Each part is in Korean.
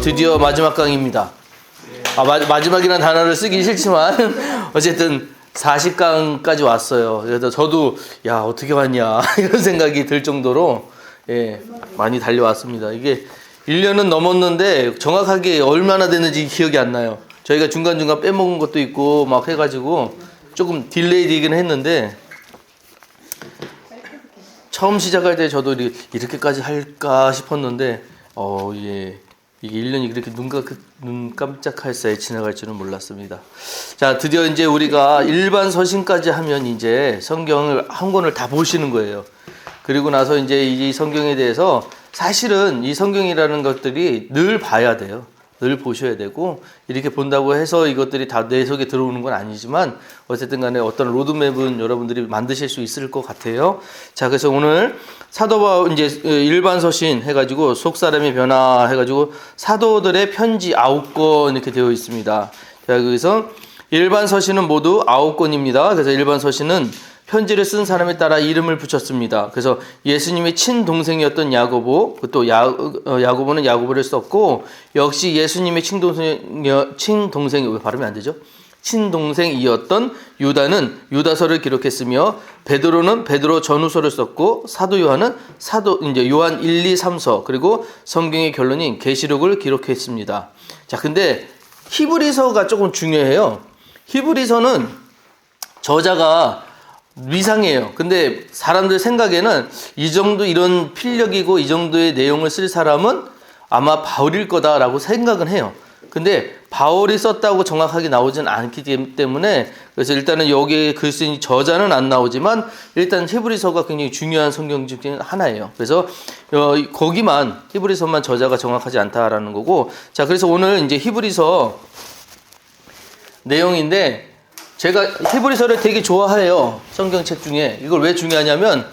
드디어 마지막 강의입니다. 마지막이라는 단어를 쓰기 싫지만 어쨌든 40강까지 왔어요. 그래서 저도 야 어떻게 왔냐 이런 생각이 들 정도로 많이 달려왔습니다. 이게 1년은 넘었는데 정확하게 얼마나 됐는지 기억이 안 나요. 저희가 중간중간 빼먹은 것도 있고 막 해가지고 조금 딜레이 되긴 했는데 처음 시작할 때 저도 이렇게까지 할까 싶었는데 이게 1년이 그렇게 눈 깜짝할 사이에 지나갈 줄은 몰랐습니다. 자, 드디어 이제 우리가 일반 서신까지 하면 이제 성경을 한 권을 다 보시는 거예요. 그리고 나서 이제 이 성경에 대해서 사실은 이 성경이라는 것들이 늘 봐야 돼요. 늘 보셔야 되고 이렇게 본다고 해서 이것들이 다 내 속에 들어오는 건 아니지만 어쨌든 간에 어떤 로드맵은 여러분들이 만드실 수 있을 것 같아요. 자, 그래서 오늘 사도 바울 이제 일반 서신 해가지고 속사람의 변화 해가지고 사도들의 편지 9권 이렇게 되어 있습니다. 자, 그래서 일반 서신은 모두 9권입니다. 그래서 일반 서신은 편지를 쓴 사람에 따라 이름을 붙였습니다. 그래서 예수님의 친동생이었던 야고보, 또 야고보는 야고보를 썼고, 역시 예수님의 친동생이 왜 발음이 안 되죠? 친동생이었던 유다는 유다서를 기록했으며, 베드로는 베드로 전후서를 썼고, 사도 요한은 요한 1, 2, 3서, 그리고 성경의 결론인 계시록을 기록했습니다. 자, 근데 히브리서가 조금 중요해요. 히브리서는 저자가 미상이에요. 근데 사람들 생각에는 이 정도 이런 필력이고 이 정도의 내용을 쓸 사람은 아마 바울일 거다라고 생각은 해요. 근데 바울이 썼다고 정확하게 나오진 않기 때문에 그래서 일단은 여기에 글 쓴 저자는 안 나오지만 일단 히브리서가 굉장히 중요한 성경 중에 하나예요. 그래서 거기만 히브리서만 저자가 정확하지 않다라는 거고, 자, 그래서 오늘 이제 히브리서 내용인데 제가 히브리서를 되게 좋아해요. 성경책 중에. 이걸 왜 중요하냐면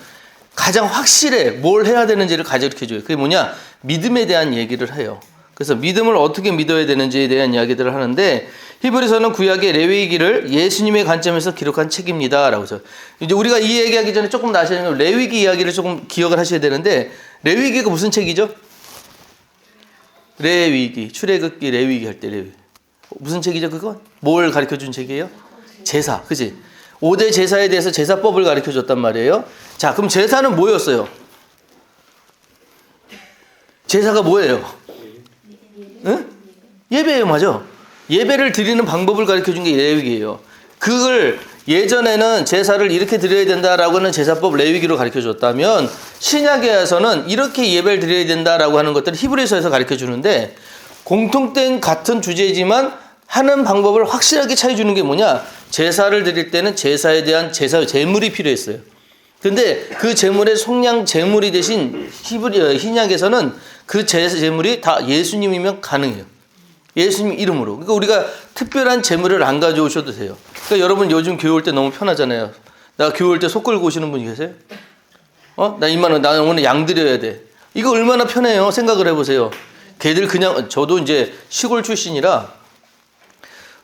가장 확실해. 뭘 해야 되는지를 가르쳐줘요. 그게 뭐냐? 믿음에 대한 얘기를 해요. 그래서 믿음을 어떻게 믿어야 되는지에 대한 이야기들을 하는데, 히브리서는 구약의 레위기를 예수님의 관점에서 기록한 책입니다. 라고 해서 이제 우리가 이 얘기하기 전에 조금 아셔야 되는 레위기 이야기를 조금 기억을 하셔야 되는데, 레위기가 무슨 책이죠? 레위기. 출애굽기 레위기 할 때 레위기. 무슨 책이죠 그거? 뭘 가르쳐준 책이에요? 제사, 그치? 5대 제사에 대해서 제사법을 가르쳐 줬단 말이에요. 자, 그럼 제사는 뭐였어요? 제사가 뭐예요? 응? 예배예요, 맞아. 예배를 드리는 방법을 가르쳐 준 게 레위기예요. 그걸 예전에는 제사를 이렇게 드려야 된다라고 하는 제사법 레위기로 가르쳐 줬다면, 신약에 와서는 이렇게 예배를 드려야 된다라고 하는 것들을 히브리서에서 가르쳐 주는데, 공통된 같은 주제지만 하는 방법을 확실하게 차이 주는 게 뭐냐? 제사를 드릴 때는 제사에 대한 제물이 필요했어요. 근데 그 제물의 속량 제물이 대신 신약에서는 그 제물이 다 예수님이면 가능해요. 예수님 이름으로. 그러니까 우리가 특별한 제물을 안 가져오셔도 돼요. 그러니까 여러분 요즘 교회 올 때 너무 편하잖아요. 나 교회 올 때 속 끌고 오시는 분이 계세요? 나 2만 원, 나 오늘 양 드려야 돼. 이거 얼마나 편해요. 생각을 해보세요. 걔들 그냥, 저도 이제 시골 출신이라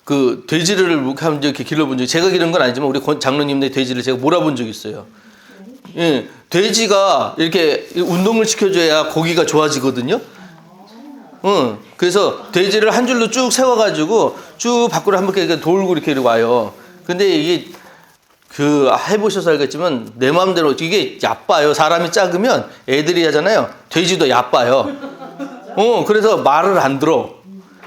그 돼지를 이렇게 길러본 적이, 제가 기른 건 아니지만 우리 장로님네 돼지를 제가 몰아본 적이 있어요. 예, 돼지가 이렇게 운동을 시켜줘야 고기가 좋아지거든요. 그래서 돼지를 한 줄로 쭉 세워가지고 쭉 밖으로 한 바퀴 돌고 이렇게 와요. 근데 이게 해보셔서 알겠지만 내 마음대로 이게 얕봐요. 사람이 작으면 애들이 하잖아요. 돼지도 얕봐요. 그래서 말을 안 들어.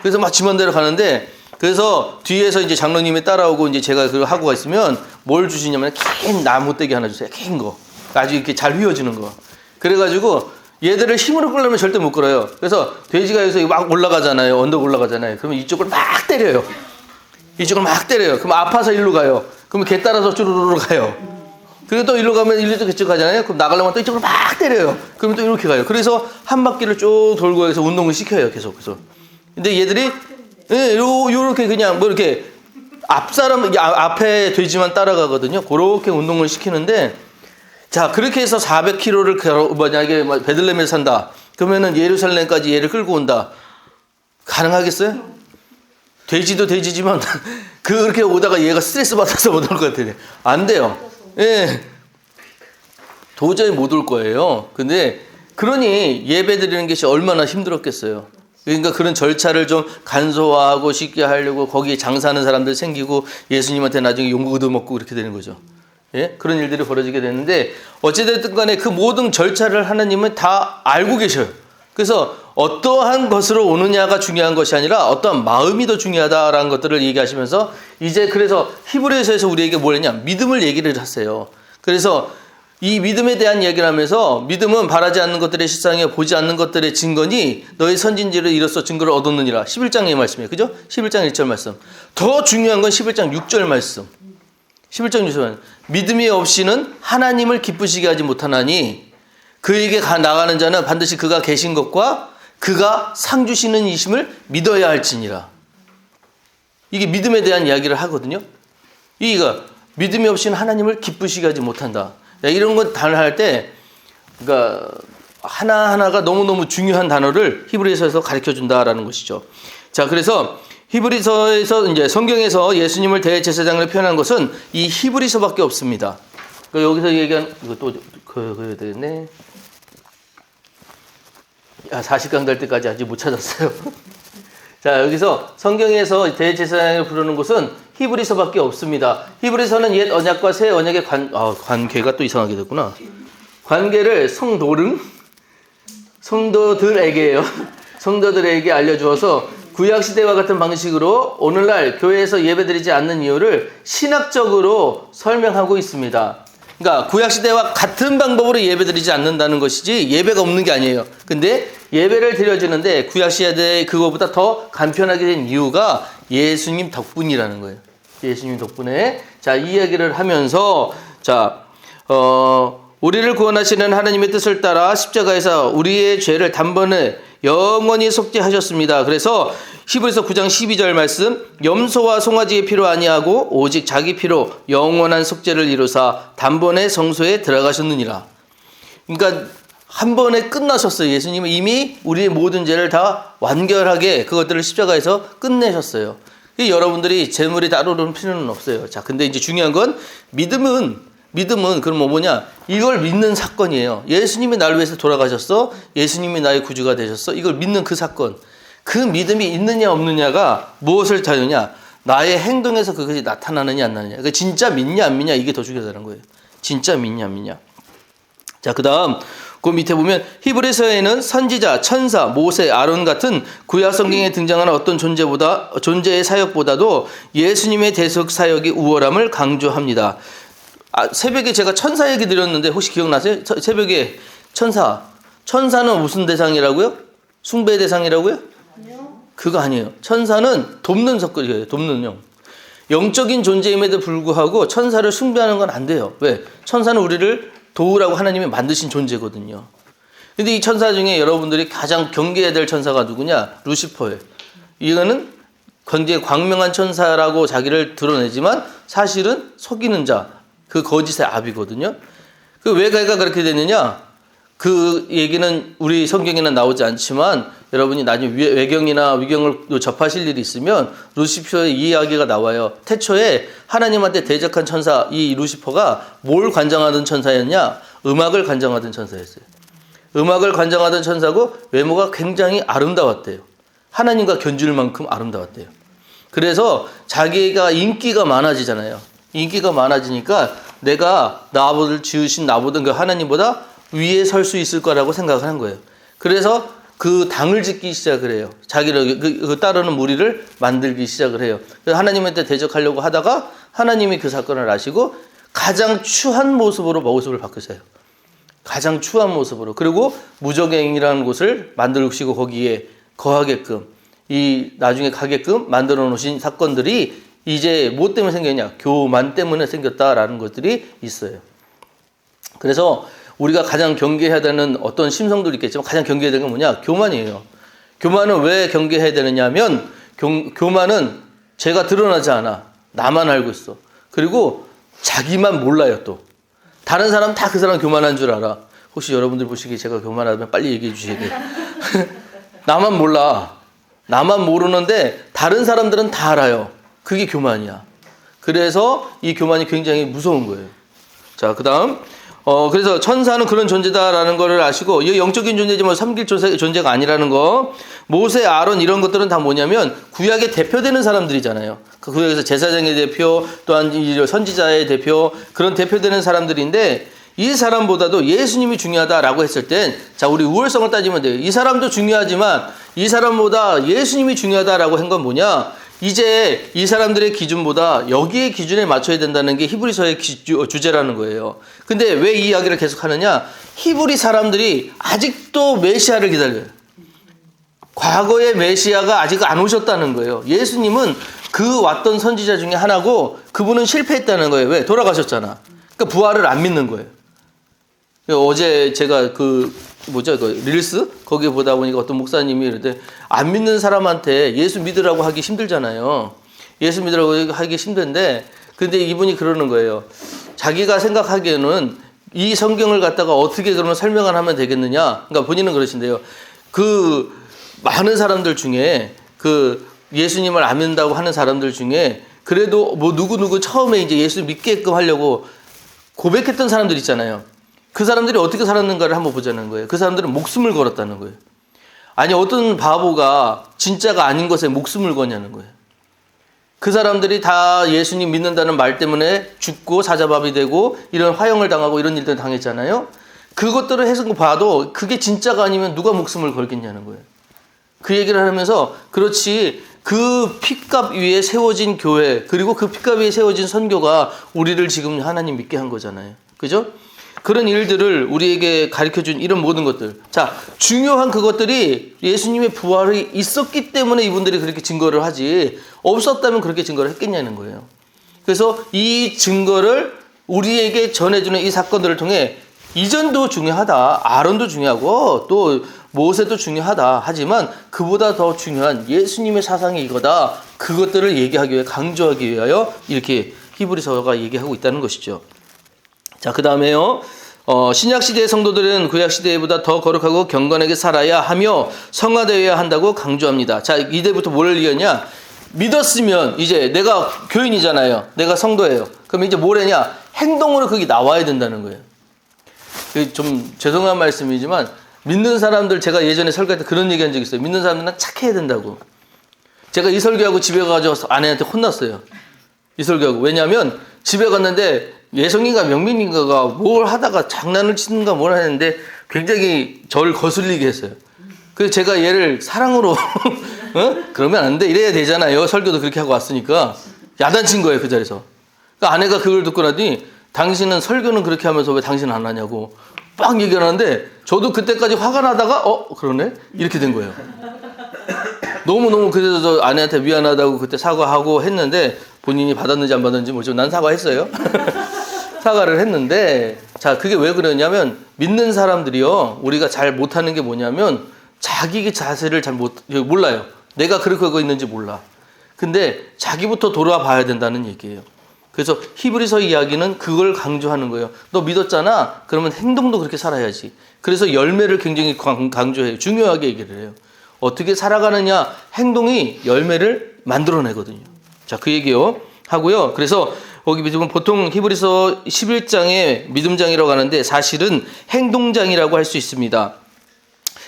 그래서 막 지만대로 가는데, 그래서 뒤에서 이제 장로님이 따라오고 이제 제가 그걸 하고 있으면 뭘 주시냐면 긴 나무떼기 하나 주세요. 긴 거. 아주 이렇게 잘 휘어지는 거. 그래가지고 얘들을 힘으로 끌려면 절대 못 끌어요. 그래서 돼지가 여기서 막 올라가잖아요. 언덕 올라가잖아요. 그러면 이쪽을 막 때려요. 이쪽을 막 때려요. 그럼 아파서 일로 가요. 그러면 걔 따라서 쭈루루루 가요. 그리고 또 일로 가면 일로 그쪽 가잖아요. 그럼 나가려면 또 이쪽으로 막 때려요. 그러면 또 이렇게 가요. 그래서 한 바퀴를 쭉 돌고 해서 운동을 시켜요. 계속. 그래서. 근데 얘들이 요렇게 그냥 뭐 이렇게 앞에 돼지만 따라가거든요. 그렇게 운동을 시키는데, 자, 그렇게 해서 400km를 만약에 베들레헴에 산다. 그러면은 예루살렘까지 얘를 끌고 온다. 가능하겠어요? 돼지도 돼지지만 그렇게 오다가 얘가 스트레스 받아서 못 올 것 같아요. 안 돼요. 예. 도저히 못 올 거예요. 근데 그러니 예배 드리는 것이 얼마나 힘들었겠어요. 그러니까 그런 절차를 좀 간소화하고 쉽게 하려고 거기에 장사하는 사람들 생기고 예수님한테 나중에 욕 얻어먹고 그렇게 되는 거죠. 예? 그런 일들이 벌어지게 되는데 어찌됐든 간에 그 모든 절차를 하나님은 다 알고 계셔요. 그래서 어떠한 것으로 오느냐가 중요한 것이 아니라 어떠한 마음이 더 중요하다라는 것들을 얘기하시면서 이제 그래서 히브리서에서 우리에게 뭘 했냐? 믿음을 얘기를 하세요. 그래서 이 믿음에 대한 얘기를 하면서 믿음은 바라지 않는 것들의 실상이요 보지 않는 것들의 증거니 너희 선진지를 이로써 증거를 얻었느니라. 11장의 말씀이에요. 그죠? 11장 1절 말씀. 더 중요한 건 11장 6절 말씀. 11장 6절 말씀. 믿음이 없이는 하나님을 기쁘시게 하지 못하나니 그에게 나가는 자는 반드시 그가 계신 것과 그가 상 주시는 이심을 믿어야 할지니라. 이게 믿음에 대한 이야기를 하거든요. 이가 믿음이 없이는 하나님을 기쁘시게 하지 못한다. 이런 것 단어할 때, 그러니까 하나하나가 너무너무 중요한 단어를 히브리서에서 가르쳐 준다라는 것이죠. 자, 그래서 히브리서에서 이제 성경에서 예수님을 대제사장으로 표현한 것은 이 히브리서밖에 없습니다. 여기서 얘기한 이거 또 그래야 되겠네. 40강 될 때까지 아직 못 찾았어요. 자, 여기서 성경에서 대제사장을 부르는 곳은 히브리서밖에 없습니다. 히브리서는 옛 언약과 새 언약의 관계가 또 이상하게 됐구나. 관계를 성도들에게요. 성도들에게 알려주어서 구약시대와 같은 방식으로 오늘날 교회에서 예배드리지 않는 이유를 신학적으로 설명하고 있습니다. 그러니까 구약시대와 같은 방법으로 예배드리지 않는다는 것이지 예배가 없는 게 아니에요. 근데 예배를 드려지는데 구약시대 그거보다 더 간편하게 된 이유가 예수님 덕분이라는 거예요. 예수님 덕분에. 자, 이 이야기를 하면서 우리를 구원하시는 하나님의 뜻을 따라 십자가에서 우리의 죄를 단번에 영원히 속죄하셨습니다. 그래서 히브리서 9장 12절 말씀, 염소와 송아지의 피로 아니하고 오직 자기 피로 영원한 속죄를 이루사 단번에 성소에 들어가셨느니라. 그러니까 한 번에 끝나셨어요. 예수님은 이미 우리의 모든 죄를 다 완결하게 그것들을 십자가에서 끝내셨어요. 여러분들이 재물이 따르는 필요는 없어요. 자, 근데 이제 중요한 건 믿음은 그럼 뭐냐? 이걸 믿는 사건이에요. 예수님이 나를 위해서 돌아가셨어. 예수님이 나의 구주가 되셨어. 이걸 믿는 그 사건. 그 믿음이 있느냐 없느냐가 무엇을 다루냐? 나의 행동에서 그것이 나타나느냐 안 나느냐. 그러니까 진짜 믿냐 안 믿냐 이게 더 중요하다는 거예요. 진짜 믿냐 안 믿냐. 자, 그다음 그 밑에 보면 히브리서에는 선지자, 천사, 모세, 아론 같은 구약 성경에 등장하는 어떤 존재의 사역보다도 예수님의 대속 사역의 우월함을 강조합니다. 새벽에 제가 천사 얘기 드렸는데 혹시 기억나세요? 새벽에 천사는 무슨 대상이라고요? 숭배 대상이라고요? 아니요. 그거 아니에요. 천사는 돕는 석거리예요. 돕는 영. 영적인 존재임에도 불구하고 천사를 숭배하는 건 안 돼요. 왜? 천사는 우리를 도우라고 하나님이 만드신 존재거든요. 근데 이 천사 중에 여러분들이 가장 경계해야 될 천사가 누구냐? 루시퍼예요. 이거는 굉장히 광명한 천사라고 자기를 드러내지만 사실은 속이는 자, 그 거짓의 아비거든요. 왜 그가 그렇게 됐느냐? 그 얘기는 우리 성경에는 나오지 않지만 여러분이 나중에 외경이나 위경을 접하실 일이 있으면 루시퍼의 이 이야기가 나와요. 태초에 하나님한테 대적한 천사 이 루시퍼가 뭘 관장하던 천사였냐? 음악을 관장하던 천사였어요. 음악을 관장하던 천사고 외모가 굉장히 아름다웠대요. 하나님과 견줄 만큼 아름다웠대요. 그래서 자기가 인기가 많아지잖아요. 인기가 많아지니까 내가 나보다 지으신 나보다 그 하나님보다 위에 설 수 있을 거라고 생각을 한 거예요. 그래서 그 당을 짓기 시작을 해요. 자기를 그 따르는 무리를 만들기 시작을 해요. 그래서 하나님한테 대적하려고 하다가 하나님이 그 사건을 아시고 가장 추한 모습으로 모습을 바꾸세요. 가장 추한 모습으로. 그리고 무적행이라는 곳을 만들으시고 거기에 거하게끔 나중에 가게끔 만들어 놓으신 사건들이 이제 뭐 때문에 생겼냐? 교만 때문에 생겼다라는 것들이 있어요. 그래서 우리가 가장 경계해야 되는 어떤 심성들이 있겠지만 가장 경계해야 되는 건 뭐냐? 교만이에요. 교만은 왜 경계해야 되느냐 하면 교만은 죄가 드러나지 않아. 나만 알고 있어. 그리고 자기만 몰라요 또. 다른 사람 다 그 사람 교만한 줄 알아. 혹시 여러분들 보시기에 제가 교만하면 빨리 얘기해 주셔야 돼요. 나만 몰라. 나만 모르는데 다른 사람들은 다 알아요. 그게 교만이야. 그래서 이 교만이 굉장히 무서운 거예요. 자, 그 다음 그래서 천사는 그런 존재다라는 것을 아시고 이 영적인 존재지만 섬길 존재가 아니라는 거. 모세, 아론 이런 것들은 다 뭐냐면 구약에 대표되는 사람들이잖아요. 그 구약에서 제사장의 대표, 또한 이 선지자의 대표, 그런 대표되는 사람들인데 이 사람보다도 예수님이 중요하다라고 했을 땐, 자, 우리 우월성을 따지면 돼요. 이 사람도 중요하지만 이 사람보다 예수님이 중요하다라고 한 건 뭐냐? 이제 이 사람들의 기준보다 여기에 기준에 맞춰야 된다는 게 히브리서의 주제라는 거예요. 근데 왜 이 이야기를 계속 하느냐? 히브리 사람들이 아직도 메시아를 기다려요. 과거의 메시아가 아직 안 오셨다는 거예요. 예수님은 그 왔던 선지자 중에 하나고 그분은 실패했다는 거예요. 왜? 돌아가셨잖아. 그러니까 부활을 안 믿는 거예요. 어제 제가 릴스? 거기 보다 보니까 어떤 목사님이 이러는데 안 믿는 사람한테 예수 믿으라고 하기 힘들잖아요. 예수 믿으라고 하기 힘든데, 근데 이분이 그러는 거예요. 자기가 생각하기에는 이 성경을 갖다가 어떻게 그러면 설명을 하면 되겠느냐? 그러니까 본인은 그러신데요. 그 많은 사람들 중에 그 예수님을 안 믿는다고 하는 사람들 중에 그래도 뭐 누구 처음에 이제 예수 믿게끔 하려고 고백했던 사람들 있잖아요. 그 사람들이 어떻게 살았는가를 한번 보자는 거예요. 그 사람들은 목숨을 걸었다는 거예요. 아니, 어떤 바보가 진짜가 아닌 것에 목숨을 거냐는 거예요. 그 사람들이 다 예수님 믿는다는 말 때문에 죽고 사자밥이 되고 이런 화형을 당하고 이런 일들을 당했잖아요. 그것들을 해서 봐도 그게 진짜가 아니면 누가 목숨을 걸겠냐는 거예요. 그 얘기를 하면서, 그렇지, 그 핏값 위에 세워진 교회, 그리고 그 핏값 위에 세워진 선교가 우리를 지금 하나님 믿게 한 거잖아요. 그죠? 그런 일들을 우리에게 가르쳐준 이런 모든 것들. 자, 중요한 그것들이 예수님의 부활이 있었기 때문에 이분들이 그렇게 증거를 하지, 없었다면 그렇게 증거를 했겠냐는 거예요. 그래서 이 증거를 우리에게 전해주는 이 사건들을 통해 이전도 중요하다, 아론도 중요하고 또 모세도 중요하다, 하지만 그보다 더 중요한 예수님의 사상이 이거다, 그것들을 얘기하기 위해, 강조하기 위하여 이렇게 히브리서가 얘기하고 있다는 것이죠. 자, 그 다음에요. 신약시대의 성도들은 구약시대보다 더 거룩하고 경건하게 살아야 하며 성화되어야 한다고 강조합니다. 자, 이때부터 뭘 얘기하냐? 믿었으면 이제 내가 교인이잖아요. 내가 성도예요. 그럼 이제 뭘 하냐? 행동으로 그게 나와야 된다는 거예요. 좀 죄송한 말씀이지만 믿는 사람들, 제가 예전에 설교할 때 그런 얘기 한 적 있어요. 믿는 사람들은 착해야 된다고. 제가 이 설교하고 집에 가서 아내한테 혼났어요. 이 설교하고. 왜냐하면 집에 갔는데 예성인가 명민인가가 뭘 하다가 장난을 치는가 뭘 하는데 굉장히 저를 거슬리게 했어요. 그래서 제가 얘를 사랑으로 그러면 안 돼, 이래야 되잖아요. 설교도 그렇게 하고 왔으니까. 야단친 거예요, 그 자리에서. 그러니까 아내가 그걸 듣고 나더니 당신은 설교는 그렇게 하면서 왜 당신은 안 하냐고 빡 얘기를 하는데, 저도 그때까지 화가 나다가 그러네? 이렇게 된 거예요. 너무너무 그래서 저 아내한테 미안하다고 그때 사과하고 했는데, 본인이 받았는지 안 받았는지 모르지만 난 사과했어요. 사과를 했는데, 자, 그게 왜 그러냐면 믿는 사람들이요, 우리가 잘 못하는 게 뭐냐면 자기 자세를 잘 몰라요. 내가 그렇게 하고 있는지 몰라. 근데 자기부터 돌아봐야 된다는 얘기예요. 그래서 히브리서 이야기는 그걸 강조하는 거예요. 너 믿었잖아? 그러면 행동도 그렇게 살아야지. 그래서 열매를 굉장히 강조해요. 중요하게 얘기를 해요. 어떻게 살아가느냐, 행동이 열매를 만들어내거든요. 자, 그 얘기요 하고요. 그래서 거기 믿으면 보통 히브리서 11장에 믿음장이라고 하는데 사실은 행동장이라고 할 수 있습니다.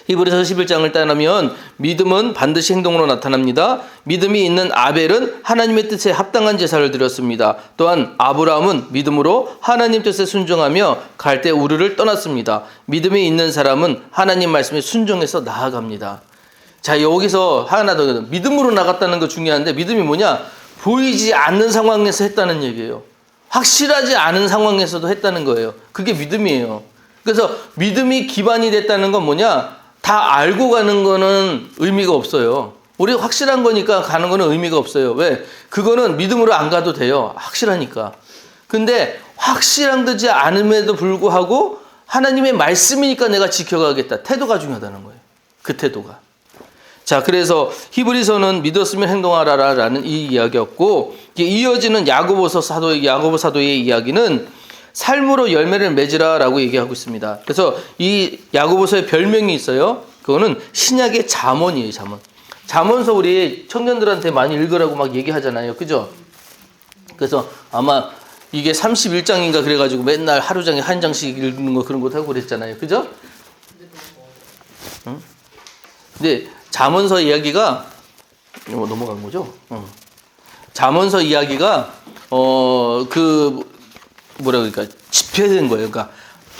히브리서 11장을 따르면 믿음은 반드시 행동으로 나타납니다. 믿음이 있는 아벨은 하나님의 뜻에 합당한 제사를 드렸습니다. 또한 아브라함은 믿음으로 하나님 뜻에 순종하며 갈대 우르를 떠났습니다. 믿음이 있는 사람은 하나님 말씀에 순종해서 나아갑니다. 자, 여기서 하나 더, 믿음으로 나갔다는 거 중요한데, 믿음이 뭐냐? 보이지 않는 상황에서 했다는 얘기예요. 확실하지 않은 상황에서도 했다는 거예요. 그게 믿음이에요. 그래서 믿음이 기반이 됐다는 건 뭐냐? 다 알고 가는 거는 의미가 없어요. 우리 확실한 거니까 가는 거는 의미가 없어요. 왜? 그거는 믿음으로 안 가도 돼요. 확실하니까. 근데 확실한 듯이 않음에도 불구하고 하나님의 말씀이니까 내가 지켜가겠다. 태도가 중요하다는 거예요. 그 태도가. 자, 그래서 히브리서는 믿었으면 행동하라라는 이 이야기였고, 이어지는 야고보 사도의 이야기는 삶으로 열매를 맺으라라고 얘기하고 있습니다. 그래서 이 야고보서의 별명이 있어요. 그거는 신약의 잠언이에요, 잠언. 잠언서 우리 청년들한테 많이 읽으라고 막 얘기하잖아요. 그죠? 그래서 아마 이게 31장인가 그래가지고 맨날 하루 종일 한 장씩 읽는 거 그런 것도 하고 그랬잖아요. 그죠? 응? 근데 잠언서 이야기가 넘어간 거죠? 잠언서 이야기가 뭐라 그럴까 집회된 거예요. 그러니까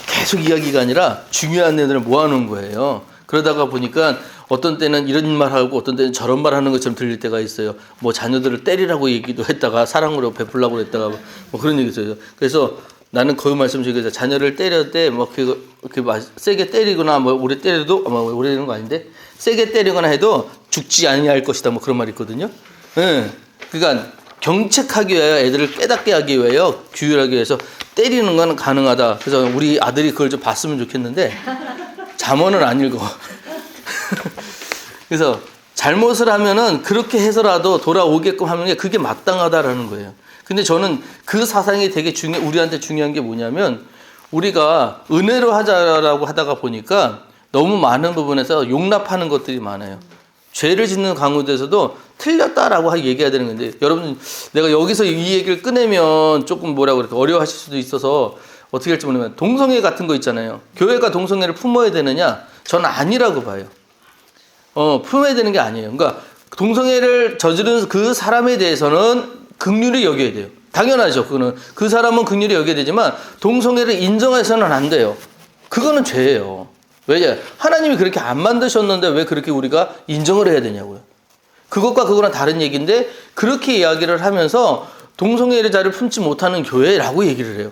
계속 이야기가 아니라 중요한 내용들을 모아놓은 거예요. 그러다가 보니까 어떤 때는 이런 말 하고 어떤 때는 저런 말 하는 것처럼 들릴 때가 있어요. 뭐 자녀들을 때리라고 얘기도 했다가 사랑으로 베풀라고 했다가 뭐 그런 얘기 있어요. 그래서 나는 그 말씀 중에 자녀를 때릴 때 뭐 세게 때리거나 뭐 오래 때려도 오래 되는 거 아닌데 세게 때리거나 해도 죽지 아니할 것이다 뭐 그런 말이 있거든요. 예. 그러니까 경책하기 위하여 애들을 깨닫게 하기 위하여 규율하기 위해서 때리는 건 가능하다. 그래서 우리 아들이 그걸 좀 봤으면 좋겠는데 잠언은 안 읽어. 그래서 잘못을 하면은 그렇게 해서라도 돌아오게끔 하는 게 그게 마땅하다라는 거예요. 근데 저는 그 사상이 되게 우리한테 중요한 게 뭐냐면 우리가 은혜로 하자라고 하다가 보니까 너무 많은 부분에서 용납하는 것들이 많아요. 죄를 짓는 가운데서도 틀렸다라고 얘기해야 되는 건데 여러분 내가 여기서 이 얘기를 꺼내면 조금 뭐라고 그럴까 어려워하실 수도 있어서 어떻게 할지 모르면 동성애 같은 거 있잖아요. 교회가 동성애를 품어야 되느냐? 저는 아니라고 봐요. 품어야 되는 게 아니에요. 그러니까 동성애를 저지른 그 사람에 대해서는 긍휼히 여겨야 돼요. 당연하죠. 그 사람은 긍휼히 여겨야 되지만 동성애를 인정해서는 안 돼요. 그거는 죄예요. 왜냐? 하나님이 그렇게 안 만드셨는데 왜 그렇게 우리가 인정을 해야 되냐고요. 그것과 그거랑 다른 얘기인데 그렇게 이야기를 하면서 동성애를 잘 품지 못하는 교회라고 얘기를 해요.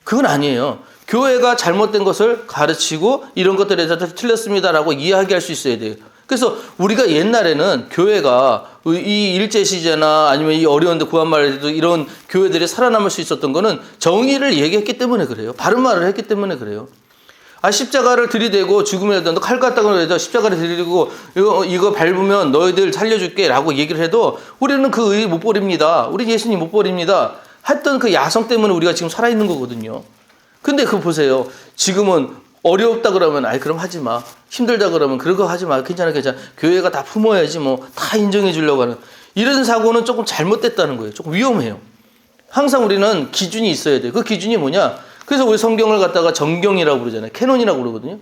그건 아니에요. 교회가 잘못된 것을 가르치고 이런 것들에 대해서 틀렸습니다라고 이야기할 수 있어야 돼요. 그래서 우리가 옛날에는 교회가 이 일제시대나 아니면 이 어려운데 구한말에도 이런 교회들이 살아남을 수 있었던 거는 정의를 얘기했기 때문에 그래요. 바른 말을 했기 때문에 그래요. 십자가를 들이대고 죽음에 너 칼 갖다가 해서 십자가를 들이대고 이거 밟으면 너희들 살려줄게 라고 얘기를 해도 우리는 그 의 못 버립니다. 우리 예수님 못 버립니다. 했던 그 야성 때문에 우리가 지금 살아있는 거거든요. 근데 그거 보세요. 지금은 어렵다 그러면 그럼 하지 마. 힘들다 그러면 그런 거 하지 마. 괜찮아. 교회가 다 품어야지 뭐 다 인정해 주려고 하는 이런 사고는 조금 잘못됐다는 거예요. 조금 위험해요. 항상 우리는 기준이 있어야 돼요. 그 기준이 뭐냐? 그래서 우리 성경을 갖다가 정경이라고 부르잖아요. 캐논이라고 그러거든요.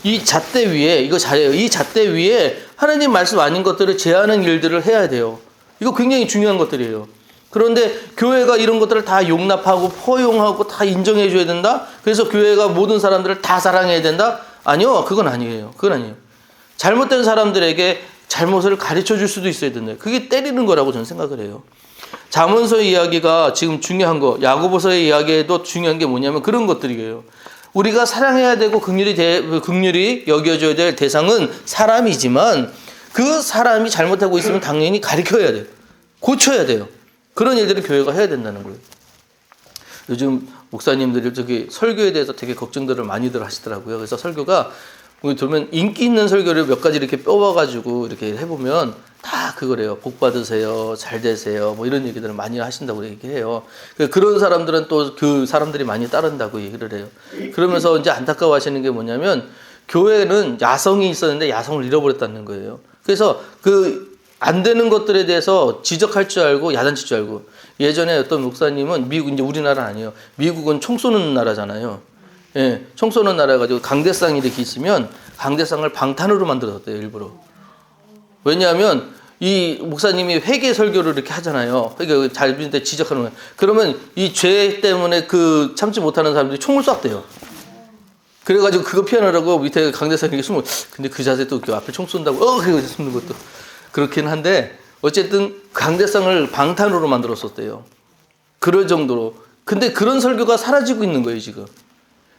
이 잣대 위에 이거 잘해요. 이 잣대 위에 하나님 말씀 아닌 것들을 제하는 일들을 해야 돼요. 이거 굉장히 중요한 것들이에요. 그런데 교회가 이런 것들을 다 용납하고 포용하고 다 인정해 줘야 된다? 그래서 교회가 모든 사람들을 다 사랑해야 된다? 아니요. 그건 아니에요. 그건 아니에요. 잘못된 사람들에게 잘못을 가르쳐 줄 수도 있어야 된다. 그게 때리는 거라고 저는 생각을 해요. 잠언서 이야기가 지금 중요한 거, 야고보서의 이야기에도 중요한 게 뭐냐면 그런 것들이에요. 우리가 사랑해야 되고 긍휼히 여겨줘야 될 대상은 사람이지만 그 사람이 잘못하고 있으면 당연히 가르쳐야 돼요. 고쳐야 돼요. 그런 일들을 교회가 해야 된다는 거예요. 요즘 목사님들이 설교에 대해서 되게 걱정들을 많이들 하시더라고요. 그래서 설교가 들으면 인기 있는 설교를 몇 가지 이렇게 뽑아가지고 이렇게 해보면 다 그거래요. 복 받으세요. 잘 되세요. 뭐 이런 얘기들을 많이 하신다고 얘기해요. 그런 사람들은 또 그 사람들이 많이 따른다고 얘기를 해요. 그러면서 이제 안타까워 하시는 게 뭐냐면 교회는 야성이 있었는데 야성을 잃어버렸다는 거예요. 그래서 안 되는 것들에 대해서 지적할 줄 알고 야단칠 줄 알고 예전에 어떤 목사님은 미국 이제 우리나라 아니에요. 미국은 총 쏘는 나라잖아요. 예, 총 쏘는 나라 가지고 강대상이 이렇게 있으면 강대상을 방탄으로 만들었대요 일부러. 왜냐하면 이 목사님이 회개 설교를 이렇게 하잖아요. 그러니까 잘 믿는데 지적하는 거예요. 그러면 이 죄 때문에 참지 못하는 사람들이 총을 쐈대요. 그래가지고 그거 피하느라고 밑에 강대상이 숨을. 근데 그 자세 또 앞에 총 쏜다고 그거 숨는 것도 그렇긴 한데 어쨌든 강대상을 방탄으로 만들었었대요. 그럴 정도로. 근데 그런 설교가 사라지고 있는 거예요 지금.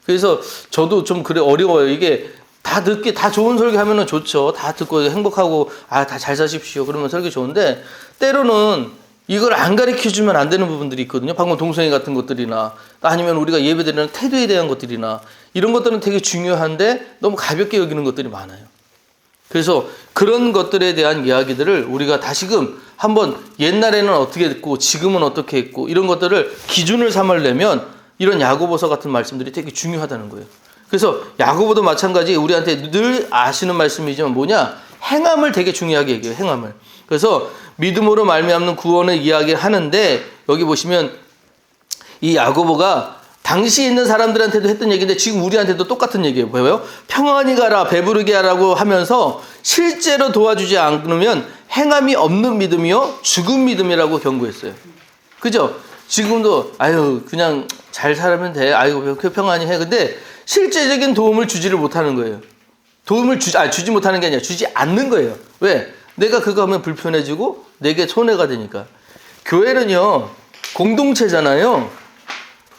그래서 저도 좀 어려워요. 이게 다 좋은 설교 하면은 좋죠. 다 듣고 행복하고, 다 잘 사십시오. 그러면 설교 좋은데, 때로는 이걸 안 가르쳐 주면 안 되는 부분들이 있거든요. 방금 동성애 같은 것들이나, 아니면 우리가 예배드리는 태도에 대한 것들이나, 이런 것들은 되게 중요한데, 너무 가볍게 여기는 것들이 많아요. 그래서 그런 것들에 대한 이야기들을 우리가 다시금 한번 옛날에는 어떻게 했고, 지금은 어떻게 했고, 이런 것들을 기준을 삼으려면, 이런 야고보서 같은 말씀들이 되게 중요하다는 거예요. 그래서 야고보도 마찬가지 우리한테 늘 아시는 말씀이지만 뭐냐? 행함을 되게 중요하게 얘기해요. 행함을. 그래서 믿음으로 말미암는 구원을 이야기하는데 여기 보시면 이 야고보가 당시에 있는 사람들한테도 했던 얘기인데 지금 우리한테도 똑같은 얘기예요. 뭐예요? 평안히 가라, 배부르게 하라고 하면서 실제로 도와주지 않으면 행함이 없는 믿음이요 죽은 믿음이라고 경고했어요. 그죠? 지금도 아유 그냥 잘 살면 돼. 아유 평안히 해. 근데 실제적인 도움을 주지를 못하는 거예요. 도움을 주지 못하는 게 아니라 주지 않는 거예요. 왜? 내가 그거 하면 불편해지고 내게 손해가 되니까. 교회는요 공동체잖아요.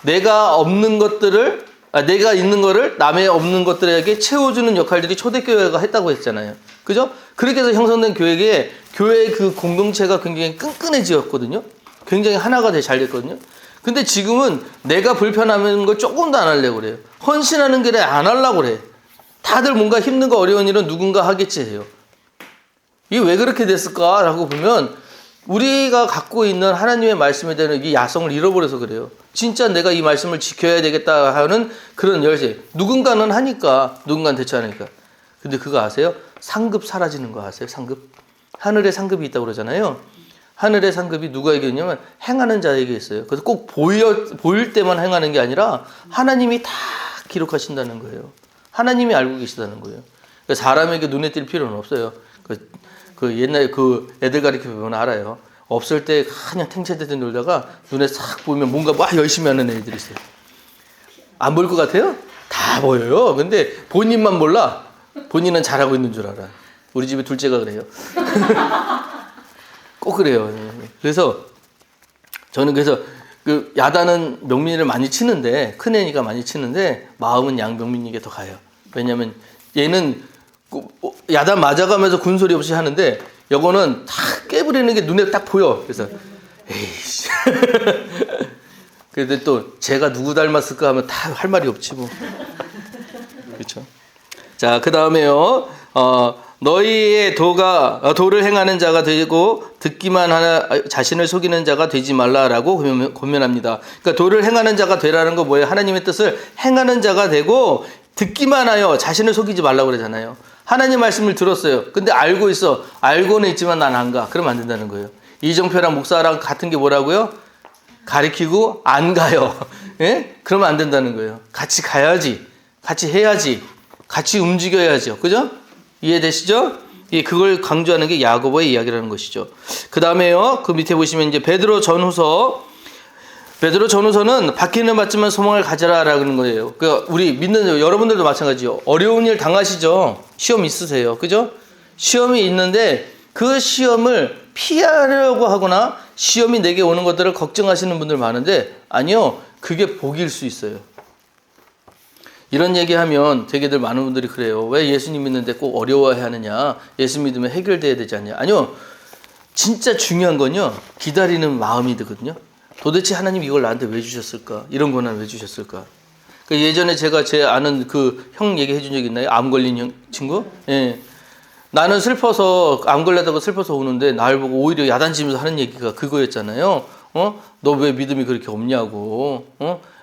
내가 없는 것들을 내가 있는 거를 남의 없는 것들에게 채워주는 역할들이 초대교회가 했다고 했잖아요. 그죠? 그렇게 해서 형성된 교회의 그 공동체가 굉장히 끈끈해지었거든요. 굉장히 하나가 잘 됐거든요. 근데 지금은 내가 불편하는 걸 조금도 안 하려고 그래요. 헌신하는 길에 안 하려고 그래. 다들 뭔가 힘든 거 어려운 일은 누군가 하겠지 해요. 이게 왜 그렇게 됐을까라고 보면 우리가 갖고 있는 하나님의 말씀에 대한 이 야성을 잃어버려서 그래요. 진짜 내가 이 말씀을 지켜야 되겠다 하는 그런 열쇠. 누군가는 하니까, 누군가는 대처 안 하니까. 근데 그거 아세요? 상급 사라지는 거 아세요? 상급? 하늘에 상급이 있다고 그러잖아요. 하늘의 상급이 누구에게 있냐면 행하는 자에게 있어요. 그래서 꼭 보일 때만 행하는 게 아니라 하나님이 다 기록하신다는 거예요. 하나님이 알고 계시다는 거예요. 그러니까 사람에게 눈에 띌 필요는 없어요. 그 옛날에 그 애들 가르쳐 보면 알아요. 없을 때 그냥 탱체대대 놀다가 눈에 싹 보면 뭔가 막 열심히 하는 애들이 있어요. 안 보일 것 같아요? 다 보여요. 근데 본인만 몰라. 본인은 잘하고 있는 줄 알아. 우리 집에 둘째가 그래요. 꼭 그래요. 그래서 저는 그 야단은 명민이를 많이 치는데 큰애니까 많이 치는데 마음은 양명민에게 더 가요. 왜냐면 얘는 야단 맞아가면서 군소리 없이 하는데 요거는 다 깨부리는 게 눈에 딱 보여. 그래서 에이씨. 근데 또 제가 누구 닮았을까 하면 다 할 말이 없지 뭐. 그렇죠. 자, 그 다음에요. 너희의 도를 행하는 자가 되고 듣기만 하나 자신을 속이는 자가 되지 말라라고 권면합니다. 그러니까 도를 행하는 자가 되라는 거 뭐예요? 하나님의 뜻을 행하는 자가 되고 듣기만 하여 자신을 속이지 말라고 그러잖아요. 하나님 말씀을 들었어요. 근데 알고 있어. 알고는 있지만 난 안 가. 그러면 안 된다는 거예요. 이정표랑 목사랑 같은 게 뭐라고요? 가리키고 안 가요. 예? 그러면 안 된다는 거예요. 같이 가야지. 같이 해야지. 같이 움직여야죠. 그죠? 이해되시죠? 예, 그걸 강조하는 게 야고보의 이야기라는 것이죠. 그 다음에요. 그 밑에 보시면 이제 베드로 전후서는 박해는 받지만 소망을 가져라라고 하는 거예요. 그러니까 우리 믿는 여러분들도 마찬가지죠. 어려운 일 당하시죠. 시험 있으세요. 그죠? 시험이 있는데 그 시험을 피하려고 하거나 시험이 내게 오는 것들을 걱정하시는 분들 많은데 아니요. 그게 복일 수 있어요. 이런 얘기하면 되게들 많은 분들이 그래요. 왜 예수님 믿는데 꼭 어려워야 하느냐. 예수 믿으면 해결돼야 되지 않냐. 아니요. 진짜 중요한 건요. 기다리는 마음이 되거든요. 도대체 하나님 이걸 나한테 왜 주셨을까? 이런 고난 왜 주셨을까? 그러니까 예전에 제가 제 아는 그 형 얘기해 준 적 있나요? 암 걸린 친구? 예. 나는 슬퍼서 암 걸렸다고 슬퍼서 오는데 날 보고 오히려 야단치면서 하는 얘기가 그거였잖아요. 너 왜 믿음이 그렇게 없냐고.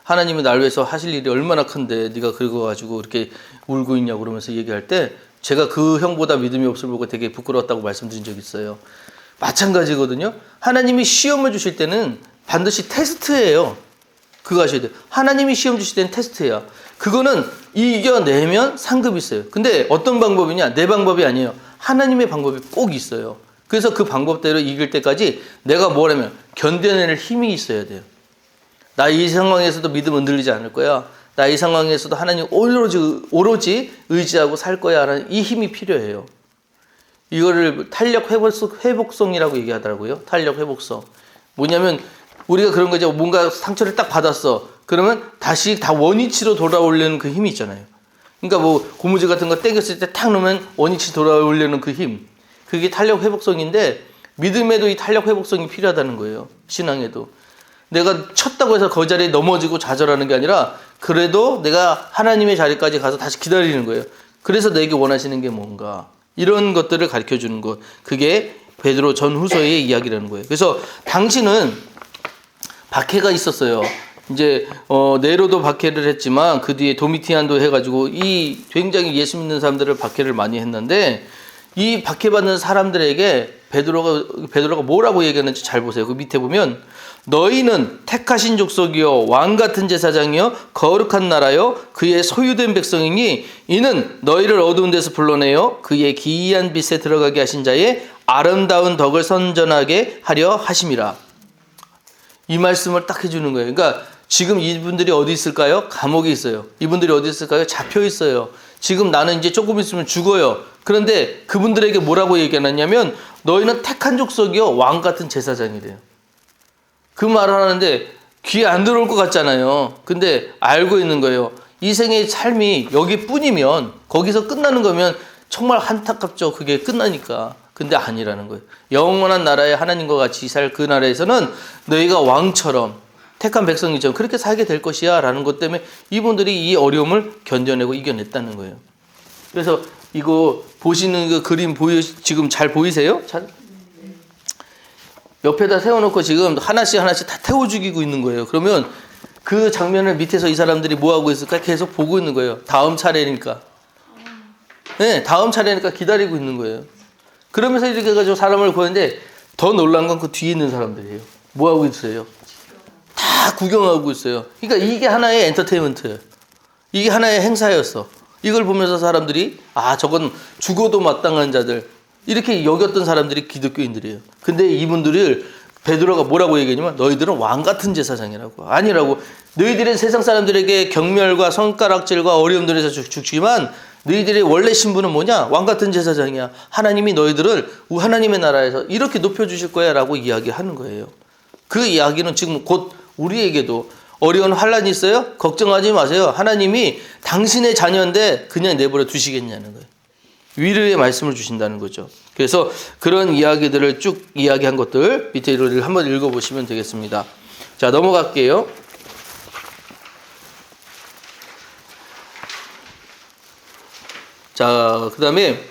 하나님이 날 위해서 하실 일이 얼마나 큰데 네가 그거 가지고 이렇게 울고 있냐고 그러면서 얘기할 때 제가 그 형보다 믿음이 없을 보고 되게 부끄러웠다고 말씀드린 적이 있어요. 마찬가지거든요. 하나님이 시험을 주실 때는 반드시 테스트예요. 그거 아셔야 돼요. 하나님이 시험 주실 때는 테스트예요. 그거는 이겨내면 상급이 있어요. 근데 어떤 방법이냐? 내 방법이 아니에요. 하나님의 방법이 꼭 있어요. 그래서 그 방법대로 이길 때까지 내가 뭐라면 견뎌낼 힘이 있어야 돼요. 나 이 상황에서도 믿음 흔들리지 않을 거야. 나 이 상황에서도 하나님 오로지 의지하고 살 거야 라는 이 힘이 필요해요. 이거를 탄력 회복성이라고 얘기하더라고요. 탄력 회복성. 뭐냐면 우리가 그런 거죠. 뭔가 상처를 딱 받았어. 그러면 다시 다 원위치로 돌아오려는 그 힘이 있잖아요. 그러니까 뭐 고무줄 같은 거 땡겼을 때 탁 놓으면 원위치 돌아오려는 그 힘. 그게 탄력 회복성인데 믿음에도 이 탄력 회복성이 필요하다는 거예요. 신앙에도. 내가 쳤다고 해서 그 자리에 넘어지고 좌절하는 게 아니라 그래도 내가 하나님의 자리까지 가서 다시 기다리는 거예요. 그래서 내게 원하시는 게 뭔가. 이런 것들을 가르쳐 주는 것. 그게 베드로 전후서의 이야기라는 거예요. 그래서 당신은 박해가 있었어요. 이제 네로도 박해를 했지만 그 뒤에 도미티안도 해가지고 이 굉장히 예수 믿는 사람들을 박해를 많이 했는데 이 박해받는 사람들에게 베드로가 뭐라고 얘기하는지 잘 보세요. 그 밑에 보면 너희는 택하신 족속이요 왕 같은 제사장이요 거룩한 나라요 그의 소유된 백성이니 이는 너희를 어두운 데서 불러내어 그의 기이한 빛에 들어가게 하신 자의 아름다운 덕을 선전하게 하려 하심이라. 이 말씀을 딱 해주는 거예요. 그러니까 지금 이분들이 어디 있을까요? 감옥에 있어요. 이분들이 어디 있을까요? 잡혀 있어요. 지금 나는 이제 조금 있으면 죽어요. 그런데 그분들에게 뭐라고 얘기하냐면 너희는 택한 족속이요 왕 같은 제사장이래요. 그 말을 하는데 귀에 안 들어올 것 같잖아요. 근데 알고 있는 거예요. 이 생의 삶이 여기뿐이면, 거기서 끝나는 거면 정말 안타깝죠. 그게 끝나니까. 근데 아니라는 거예요. 영원한 나라에 하나님과 같이 살 그 나라에서는 너희가 왕처럼 택한 백성이처럼 그렇게 살게 될 것이야 라는 것 때문에 이분들이 이 어려움을 견뎌내고 이겨냈다는 거예요. 그래서 이거 보시는 그 그림 지금 잘 보이세요? 옆에다 세워놓고 지금 하나씩 다 태워 죽이고 있는 거예요. 그러면 그 장면을 밑에서 이 사람들이 뭐 하고 있을까? 계속 보고 있는 거예요. 다음 차례니까. 네, 다음 차례니까 기다리고 있는 거예요. 그러면서 이렇게 해가지고 사람을 구하는데 더 놀란 건 그 뒤에 있는 사람들이에요. 뭐 하고 있어요? 다 구경하고 있어요. 그러니까 이게 하나의 엔터테인먼트예요. 이게 하나의 행사였어. 이걸 보면서 사람들이 저건 죽어도 마땅한 자들 이렇게 여겼던 사람들이 기독교인들이에요. 근데 이분들을 베드로가 뭐라고 얘기하냐면 너희들은 왕 같은 제사장이라고. 아니라고. 너희들은 세상 사람들에게 경멸과 손가락질과 어려움들에서 죽지만 너희들의 원래 신분은 뭐냐? 왕 같은 제사장이야. 하나님이 너희들을 하나님의 나라에서 이렇게 높여주실 거야 라고 이야기하는 거예요. 그 이야기는 지금 곧 우리에게도 어려운 환란이 있어요? 걱정하지 마세요. 하나님이 당신의 자녀인데 그냥 내버려 두시겠냐는 거예요. 위로의 말씀을 주신다는 거죠. 그래서 그런 이야기들을 쭉 이야기한 것들 밑에 이를 한번 읽어보시면 되겠습니다. 자, 넘어갈게요. 자, 그 다음에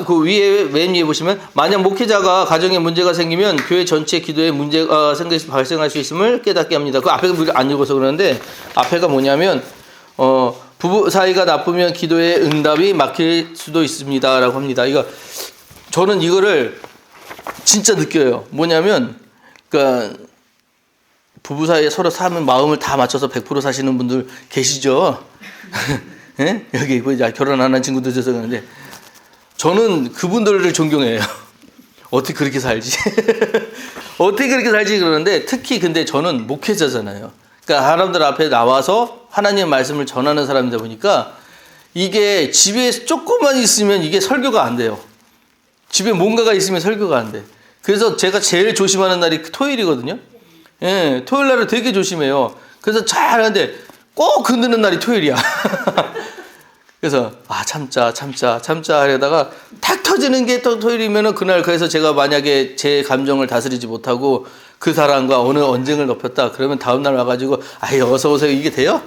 그 맨 위에 보시면 만약 목회자가 가정에 문제가 생기면 교회 전체 기도에 문제가 발생할 수 있음을 깨닫게 합니다. 그 앞에 안 읽어서 그러는데 앞에가 뭐냐면 부부 사이가 나쁘면 기도의 응답이 막힐 수도 있습니다 라고 합니다. 저는 이거를 진짜 느껴요. 뭐냐면 그러니까 부부 사이에 서로 사는 마음을 다 맞춰서 100% 사시는 분들 계시죠? 네? 여기 결혼 안 한 친구들 있어서 그러는데 저는 그분들을 존경해요. 어떻게 그렇게 살지? 어떻게 그렇게 살지 그러는데 특히 근데 저는 목회자잖아요. 그러니까 사람들 앞에 나와서 하나님의 말씀을 전하는 사람이다 보니까 이게 집에 조금만 있으면 이게 설교가 안 돼요. 집에 뭔가가 있으면 설교가 안 돼. 그래서 제가 제일 조심하는 날이 토요일이거든요. 예, 토요일 날을 되게 조심해요. 그래서 잘 하는데 꼭 건드는 날이 토요일이야. 그래서 참자 하려다가 탁 터지는 게 또 토요일이면은 그날 그래서 제가 만약에 제 감정을 다스리지 못하고 그 사람과 어느 언쟁을 높였다 그러면 다음날 와가지고 어서 오세요 이게 돼요?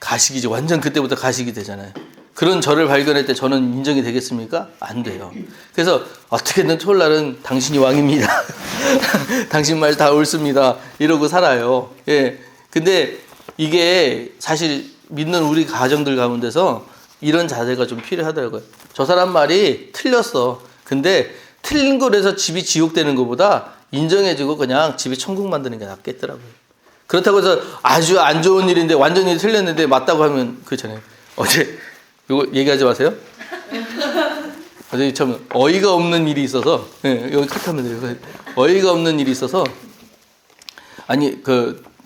가식이죠. 완전 그때부터 가식이 되잖아요. 그런 저를 발견할 때 저는 인정이 되겠습니까? 안 돼요. 그래서 어떻게든 토요일 날은 당신이 왕입니다. 당신 말 다 옳습니다. 이러고 살아요. 예. 근데 이게 사실 믿는 우리 가정들 가운데서 이런 자세가 좀 필요하더라고요. 저 사람 말이 틀렸어. 근데 틀린 거라서 집이 지옥 되는 것보다 인정해주고 그냥 집이 천국 만드는 게 낫겠더라고요. 그렇다고 해서 아주 안 좋은 일인데 완전히 틀렸는데 맞다고 하면 그렇잖아요. 어제 이거 얘기하지 마세요. 어제 참 어이가 없는 일이 있어서 여기 컷하면 돼요. 어이가 없는 일이 있어서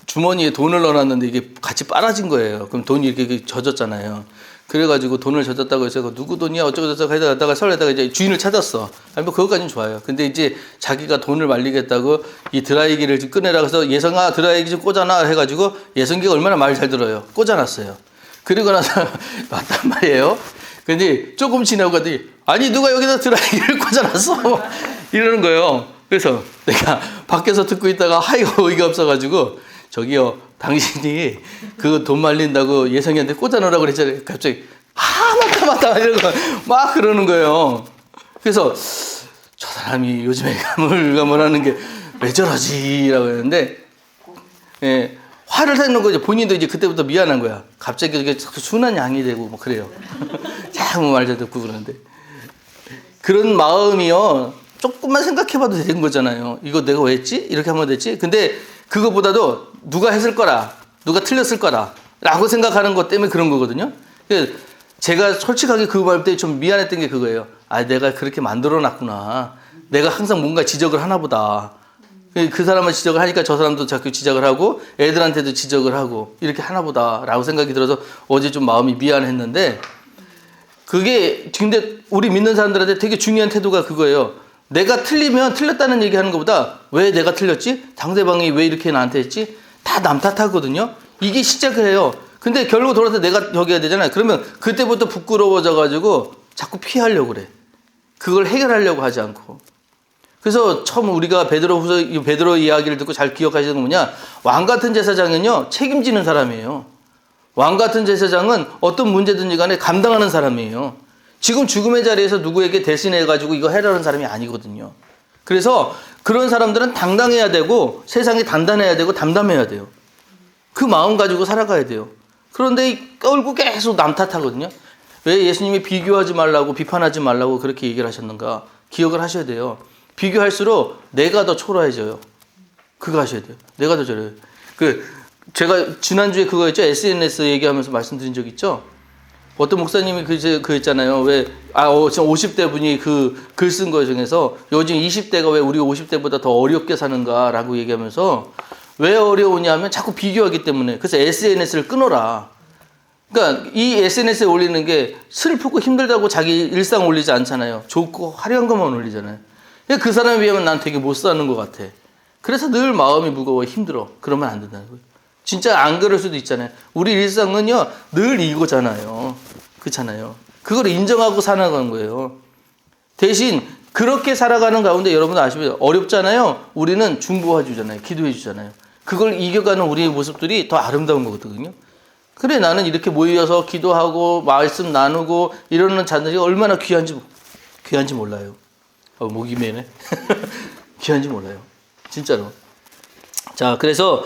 주머니에 돈을 넣어놨는데 이게 같이 빨아진 거예요. 그럼 돈이 이렇게 젖었잖아요. 그래가지고 돈을 젖었다고 해서 누구 돈이야 어쩌고 저쩌고 하다가 설레다가 이제 주인을 찾았어. 그거까지는 좋아요. 근데 이제 자기가 돈을 말리겠다고 이 드라이기를 좀 꺼내라 해서 예성아 드라이기 좀 꽂아놔 해가지고 예성기가 얼마나 말 잘 들어요. 꽂아놨어요. 그리고 나서 왔단 말이에요. 근데 조금 지나고 갔더니 아니 누가 여기다 드라이기를 꽂아놨어 이러는 거예요. 그래서 내가 밖에서 듣고 있다가 하이가 어이가 없어가지고 저기요 당신이 그 돈 말린다고 예성이한테 꽂아놓으라고 그랬잖아요. 갑자기 맞다 이러고 막 그러는 거예요. 그래서 저 사람이 요즘에 가물가물하는 게 왜 저러지 라고 했는데 화를 내는 거죠. 본인도 이제 그때부터 미안한 거야. 갑자기 이게 순한 양이 되고 뭐 그래요. 자꾸 말 잘 듣고 그러는데 그런 마음이요 조금만 생각해봐도 되는 거잖아요. 이거 내가 왜 했지? 이렇게 하면 됐지? 근데 그거보다도 누가 했을 거라, 누가 틀렸을 거라 라고 생각하는 것 때문에 그런 거거든요. 제가 솔직하게 그 말 때 좀 미안했던 게 그거예요. 아, 내가 그렇게 만들어 놨구나. 내가 항상 뭔가 지적을 하나 보다. 그 사람을 지적을 하니까 저 사람도 자꾸 지적을 하고 애들한테도 지적을 하고 이렇게 하나 보다 라고 생각이 들어서 어제 좀 마음이 미안했는데, 그게 근데 우리 믿는 사람들한테 되게 중요한 태도가 그거예요. 내가 틀리면 틀렸다는 얘기하는 것보다 왜 내가 틀렸지? 상대방이 왜 이렇게 나한테 했지? 다 남 탓하거든요. 이게 시작을 해요. 근데 결국 돌아서 내가 저기 해야 되잖아요. 그러면 그때부터 부끄러워져가지고 자꾸 피하려고 그래. 그걸 해결하려고 하지 않고. 그래서 처음 우리가 베드로 이야기를 듣고 잘 기억하시는 건 뭐냐? 왕 같은 제사장은요, 책임지는 사람이에요. 왕 같은 제사장은 어떤 문제든지 간에 감당하는 사람이에요. 지금 죽음의 자리에서 누구에게 대신해가지고 이거 해라는 사람이 아니거든요. 그래서 그런 사람들은 당당해야 되고 세상에 단단해야 되고 담담해야 돼요. 그 마음 가지고 살아가야 돼요. 그런데 결국 계속 남 탓하거든요. 왜 예수님이 비교하지 말라고, 비판하지 말라고 그렇게 얘기를 하셨는가? 기억을 하셔야 돼요. 비교할수록 내가 더 초라해져요. 그거 하셔야 돼요. 내가 더 저래요. 제가 지난주에 그거 했죠? SNS 얘기하면서 말씀드린 적 있죠? 어떤 목사님이 그 했잖아요. 지금 50대 분이 글 쓴 거 중에서 요즘 20대가 왜 우리 50대보다 더 어렵게 사는가라고 얘기하면서, 왜 어려우냐면 자꾸 비교하기 때문에. 그래서 SNS를 끊어라. 그러니까 이 SNS에 올리는 게 슬프고 힘들다고 자기 일상 올리지 않잖아요. 좋고 화려한 것만 올리잖아요. 그 사람에 비하면 난 되게 못 사는 것 같아. 그래서 늘 마음이 무거워, 힘들어. 그러면 안 된다는 거예요. 진짜 안 그럴 수도 있잖아요. 우리 일상은요, 늘 이거잖아요. 그렇잖아요. 그걸 인정하고 살아가는 거예요. 대신 그렇게 살아가는 가운데 여러분 아시면 어렵잖아요. 우리는 중보해 주잖아요. 기도해 주잖아요. 그걸 이겨가는 우리의 모습들이 더 아름다운 거거든요. 그래, 나는 이렇게 모여서 기도하고 말씀 나누고 이러는 자들이 얼마나 귀한지 몰라요. 목이 메네. 귀한지 몰라요. 진짜로. 자, 그래서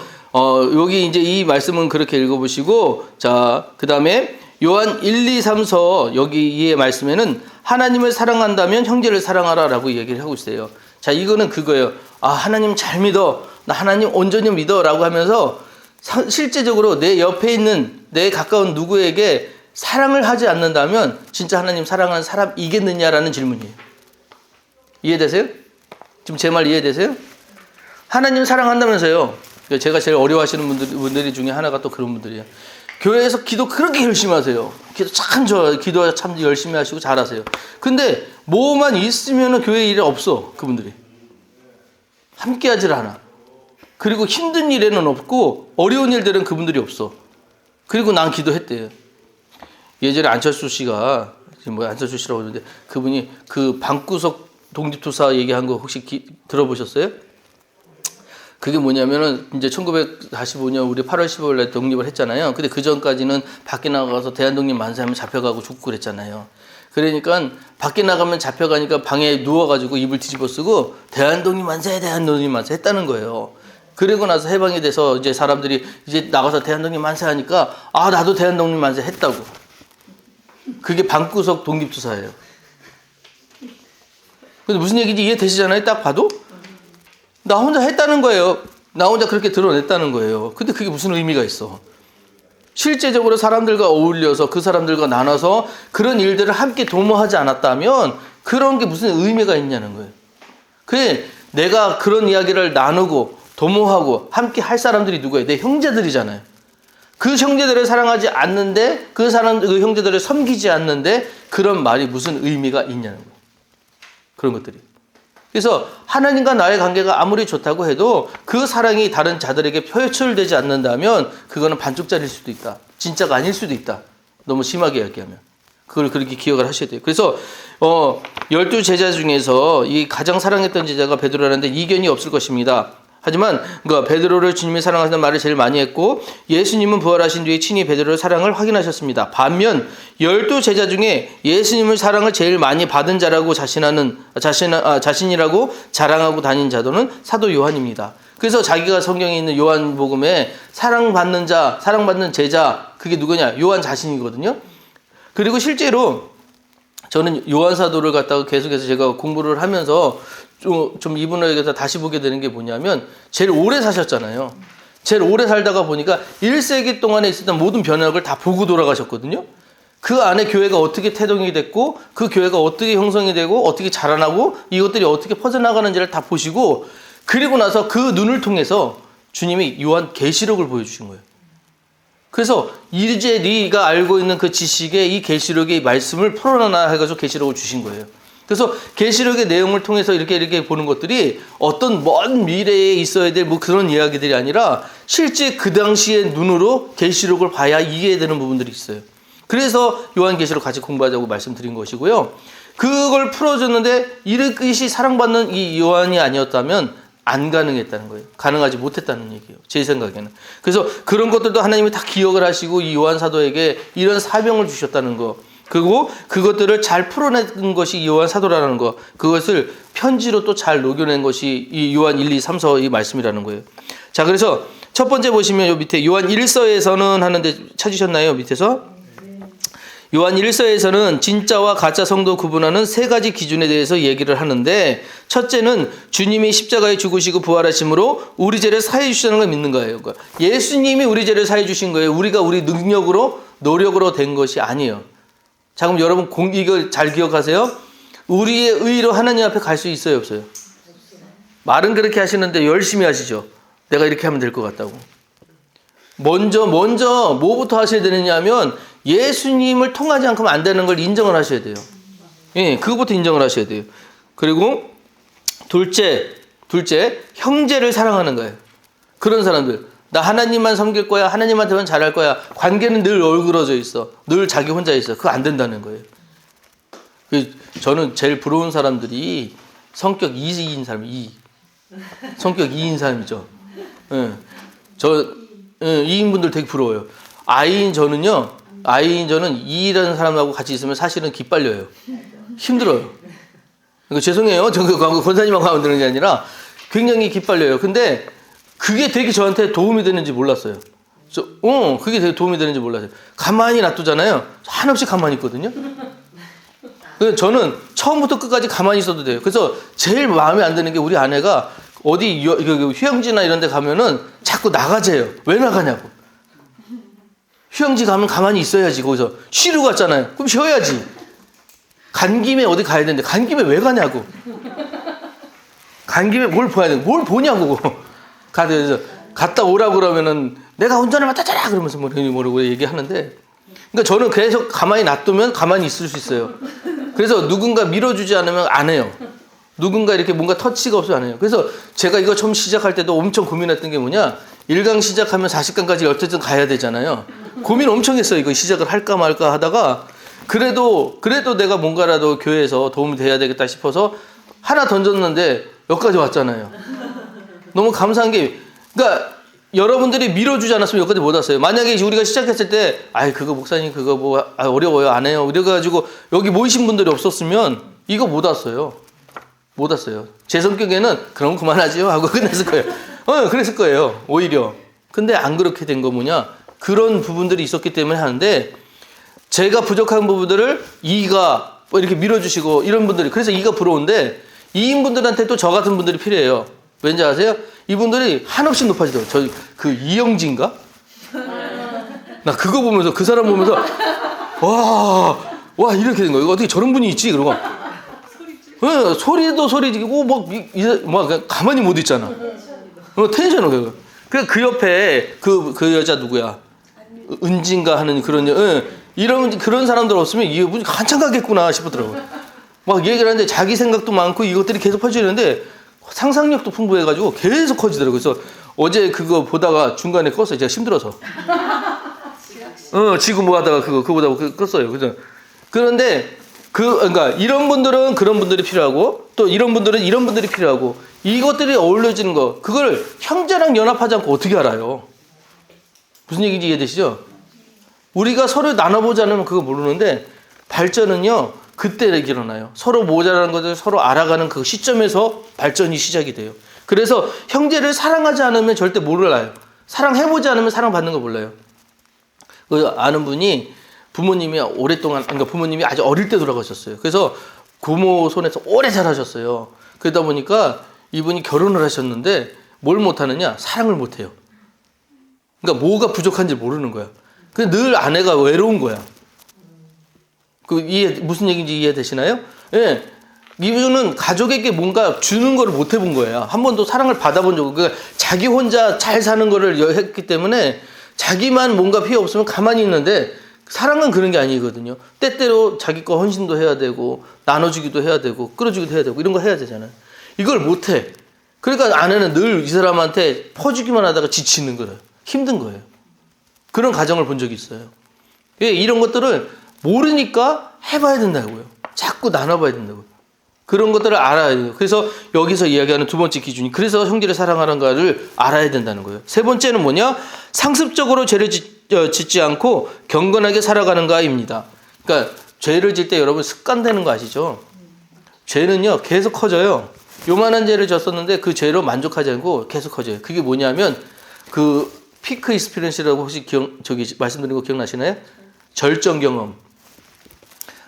여기 이제 이 말씀은 그렇게 읽어보시고, 자, 그 다음에 요한 1, 2, 3서 여기 이 말씀에는 하나님을 사랑한다면 형제를 사랑하라 라고 얘기를 하고 있어요. 자, 이거는 그거예요. 아, 하나님 잘 믿어. 나 하나님 온전히 믿어. 라고 하면서 실제적으로 내 옆에 있는 내 가까운 누구에게 사랑을 하지 않는다면 진짜 하나님 사랑하는 사람이겠느냐라는 질문이에요. 이해되세요? 지금 제 말 이해되세요? 하나님 사랑한다면서요. 제가 제일 어려워하시는 분들이 중에 하나가 또 그런 분들이에요. 교회에서 기도 그렇게 열심히 하세요. 기도 참 열심히 하시고 잘하세요. 근데 뭐만 있으면 교회 일이 없어. 그분들이 함께 하질 않아. 그리고 힘든 일에는 없고 어려운 일들은 그분들이 없어. 그리고 난 기도했대요. 예전에 안철수 씨가, 지금 안철수 씨라고 하는데, 그분이 그 방구석 독립투사 얘기한 거 혹시 들어보셨어요? 그게 뭐냐면은 이제 1945년 우리 8월 15일 날 독립을 했잖아요. 근데 그 전까지는 밖에 나가서 대한독립 만세하면 잡혀가고 죽고 그랬잖아요. 그러니까 밖에 나가면 잡혀가니까 방에 누워가지고 이불 뒤집어 쓰고 대한독립 만세 했다는 거예요. 그리고 나서 해방이 돼서 이제 사람들이 이제 나가서 대한독립 만세 하니까, 아, 나도 대한독립 만세 했다고. 그게 방구석 독립투사예요. 근데 무슨 얘기인지 이해되시잖아요? 딱 봐도? 나 혼자 했다는 거예요. 나 혼자 그렇게 드러냈다는 거예요. 근데 그게 무슨 의미가 있어? 실제적으로 사람들과 어울려서 그 사람들과 나눠서 그런 일들을 함께 도모하지 않았다면 그런 게 무슨 의미가 있냐는 거예요. 그래, 내가 그런 이야기를 나누고 도모하고 함께 할 사람들이 누구예요? 내 형제들이잖아요. 그 형제들을 사랑하지 않는데, 그 형제들을 섬기지 않는데 그런 말이 무슨 의미가 있냐는 거예요. 그런 것들이. 그래서 하나님과 나의 관계가 아무리 좋다고 해도 그 사랑이 다른 자들에게 표출되지 않는다면 그거는 반쪽짜리일 수도 있다. 진짜가 아닐 수도 있다. 너무 심하게 이야기하면. 그걸 그렇게 기억을 하셔야 돼요. 그래서 12제자 중에서 이 가장 사랑했던 제자가 베드로라는데 이견이 없을 것입니다. 하지만 베드로를 주님이 사랑하시는 말을 제일 많이 했고, 예수님은 부활하신 뒤에 친히 베드로의 사랑을 확인하셨습니다. 반면 12제자 중에 예수님의 사랑을 제일 많이 받은 자라고 자신이라고 자랑하고 다닌 자도는 사도 요한입니다. 그래서 자기가 성경에 있는 요한복음에 사랑받는 자, 사랑받는 제자, 그게 누구냐? 요한 자신이거든요. 그리고 실제로 저는 요한 사도를 갖다가 계속해서 제가 공부를 하면서 좀 이분에게서 다시 보게 되는 게 뭐냐면 제일 오래 사셨잖아요. 제일 오래 살다가 보니까 1세기 동안에 있었던 모든 변혁을 다 보고 돌아가셨거든요. 그 안에 교회가 어떻게 태동이 됐고 그 교회가 어떻게 형성이 되고 어떻게 자라나고 이것들이 어떻게 퍼져나가는지를 다 보시고 그리고 나서 그 눈을 통해서 주님이 요한 계시록을 보여주신 거예요. 그래서 이제 네가 알고 있는 그 지식의 이 계시록의 말씀을 풀어놔 해가지고 계시록을 주신 거예요. 그래서 계시록의 내용을 통해서 이렇게 보는 것들이 어떤 먼 미래에 있어야 될 뭐 그런 이야기들이 아니라 실제 그 당시의 눈으로 계시록을 봐야 이해되는 부분들이 있어요. 그래서 요한계시록 같이 공부하자고 말씀드린 것이고요. 그걸 풀어줬는데 이렇게 사랑받는 이 요한이 아니었다면 안 가능했다는 거예요. 가능하지 못했다는 얘기예요. 제 생각에는. 그래서 그런 것들도 하나님이 다 기억을 하시고 이 요한 사도에게 이런 사명을 주셨다는 거. 그리고 그것들을 잘 풀어낸 것이 요한 사도라는 거. 그것을 편지로 또 잘 녹여낸 것이 이 요한 1, 2, 3, 4 이 말씀이라는 거예요. 자, 그래서 첫 번째 보시면 요 밑에 요한 1서에서는 하는데 찾으셨나요? 밑에서? 요한 1서에서는 진짜와 가짜 성도 구분하는 세 가지 기준에 대해서 얘기를 하는데 첫째는 주님이 십자가에 죽으시고 부활하심으로 우리 죄를 사해 주시는 걸 믿는 거예요. 그러니까 예수님이 우리 죄를 사해 주신 거예요. 우리가 우리 능력으로 노력으로 된 것이 아니에요. 자, 그럼 여러분 이걸 잘 기억하세요. 우리의 의로 하나님 앞에 갈 수 있어요, 없어요? 말은 그렇게 하시는데 열심히 하시죠. 내가 이렇게 하면 될 것 같다고. 먼저 뭐부터 하셔야 되느냐 하면 예수님을 통하지 않으면 안 되는 걸 인정을 하셔야 돼요. 예, 그거부터 인정을 하셔야 돼요. 그리고 둘째, 형제를 사랑하는 거예요. 그런 사람들. 나 하나님만 섬길 거야. 하나님한테만 잘할 거야. 관계는 늘 얼그러져 있어. 늘 자기 혼자 있어. 그거 안 된다는 거예요. 저는 제일 부러운 사람들이 성격 2인 사람, 성격 2인 사람이죠. 예. 2인분들 되게 부러워요. 아이인 저는 2라는 사람하고 같이 있으면 사실은 기빨려요. 힘들어요. 그러니까 죄송해요. 저 권사님하고 하면 되는 게 아니라 굉장히 기빨려요. 근데 그게 되게 저한테 도움이 되는지 몰랐어요. 그게 되게 도움이 되는지 몰랐어요. 가만히 놔두잖아요. 한없이 가만히 있거든요. 그래서 저는 처음부터 끝까지 가만히 있어도 돼요. 그래서 제일 마음에 안 드는 게 우리 아내가 어디 휴양지나 이런 데 가면은 자꾸 나가재요. 왜 나가냐고. 휴양지 가면 가만히 있어야지. 거기서 쉬러 갔잖아요. 그럼 쉬어야지. 간 김에 어디 가야 되는데 간 김에 왜 가냐고. 간 김에 뭘 봐야 되는 뭘 보냐고. 그래서 갔다 오라고 그러면은 내가 운전을 맡아줘라 그러면서 뭐라고 얘기하는데 그러니까 저는 계속 가만히 놔두면 가만히 있을 수 있어요. 그래서 누군가 밀어주지 않으면 안 해요. 누군가 이렇게 뭔가 터치가 없으면 안 해요. 그래서 제가 이거 처음 시작할 때도 엄청 고민했던 게 뭐냐 1강 시작하면 40강까지 어쨌든 가야 되잖아요. 고민 엄청 했어요. 이거 시작을 할까 말까 하다가 그래도 내가 뭔가라도 교회에서 도움이 돼야 되겠다 싶어서 하나 던졌는데 여기까지 왔잖아요. 너무 감사한 게 그러니까 여러분들이 밀어주지 않았으면 여기까지 못 왔어요. 만약에 우리가 시작했을 때 그거 목사님 그거 뭐 어려워요 안 해요 이래가지고 여기 모이신 분들이 없었으면 이거 못 왔어요. 제 성격에는 그럼 그만하지요 하고 끝냈을 거예요. 그랬을 거예요. 오히려. 근데 안 그렇게 된 거 뭐냐 그런 부분들이 있었기 때문에 하는데 제가 부족한 부분들을 이가 이렇게 밀어주시고 이런 분들이 그래서 이가 부러운데 이인분들한테 또 저 같은 분들이 필요해요. 왠지 아세요? 이분들이 한없이 높아지더라고요. 그 이영진가? 나 그거 보면서 그 사람 보면서 와 이렇게 된 거예요. 어떻게 저런 분이 있지? 그러고 소리도 소리지고 막 가만히 못 있잖아. 텐션을 그래요. 그 옆에 그 여자 누구야? 은진가 하는 그런 이런 그런 사람들 없으면 이게 무슨 한참 가겠구나 싶더라고요. 막 얘기를 하는데 자기 생각도 많고 이것들이 계속 퍼지는데 상상력도 풍부해가지고 계속 커지더라고요. 그래서 어제 그거 보다가 중간에 껐어요. 제가 힘들어서. 지금 뭐 하다가 그거 보다가 껐어요. 그죠? 그런데 그러니까 이런 분들은 그런 분들이 필요하고 또 이런 분들은 이런 분들이 필요하고 이것들이 어울려지는 거 그걸 형제랑 연합하지 않고 어떻게 알아요? 무슨 얘기인지 이해되시죠? 우리가 서로 나눠보지 않으면 그거 모르는데 발전은요 그때 일어나요. 서로 모자라는 것을 서로 알아가는 그 시점에서 발전이 시작이 돼요. 그래서 형제를 사랑하지 않으면 절대 몰라요. 사랑해보지 않으면 사랑받는 거 몰라요. 아는 분이 부모님이 오랫동안, 그러니까 부모님이 아주 어릴 때 돌아가셨어요. 그래서 고모 손에서 오래 자라셨어요. 그러다 보니까 이분이 결혼을 하셨는데 뭘 못하느냐? 사랑을 못해요. 그러니까 뭐가 부족한지 모르는 거야. 근데 늘 아내가 외로운 거야. 무슨 얘기인지 이해되시나요? 예. 이분은 가족에게 뭔가 주는 거를 못 해본 거예요. 한 번도 사랑을 받아본 적 없고, 그러니까 자기 혼자 잘 사는 거를 했기 때문에 자기만 뭔가 필요 없으면 가만히 있는데 사랑은 그런 게 아니거든요. 때때로 자기 거 헌신도 해야 되고, 나눠주기도 해야 되고, 끌어주기도 해야 되고, 이런 거 해야 되잖아요. 이걸 못 해. 그러니까 아내는 늘 이 사람한테 퍼주기만 하다가 지치는 거예요. 힘든 거예요. 그런 가정을 본 적이 있어요. 이런 것들을 모르니까 해봐야 된다고요. 자꾸 나눠봐야 된다고요. 그런 것들을 알아야 돼요. 그래서 여기서 이야기하는 두 번째 기준이 그래서 형제를 사랑하는가를 알아야 된다는 거예요. 세 번째는 뭐냐? 상습적으로 죄를 짓지 않고 경건하게 살아가는가입니다. 그러니까 죄를 질 때 여러분 습관되는 거 아시죠? 죄는요 계속 커져요. 요만한 죄를 졌었는데 그 죄로 만족하지 않고 계속 커져요. 그게 뭐냐면 그 피크 익스피리언스라고 혹시 말씀드린 거 기억나시나요? 절정 경험.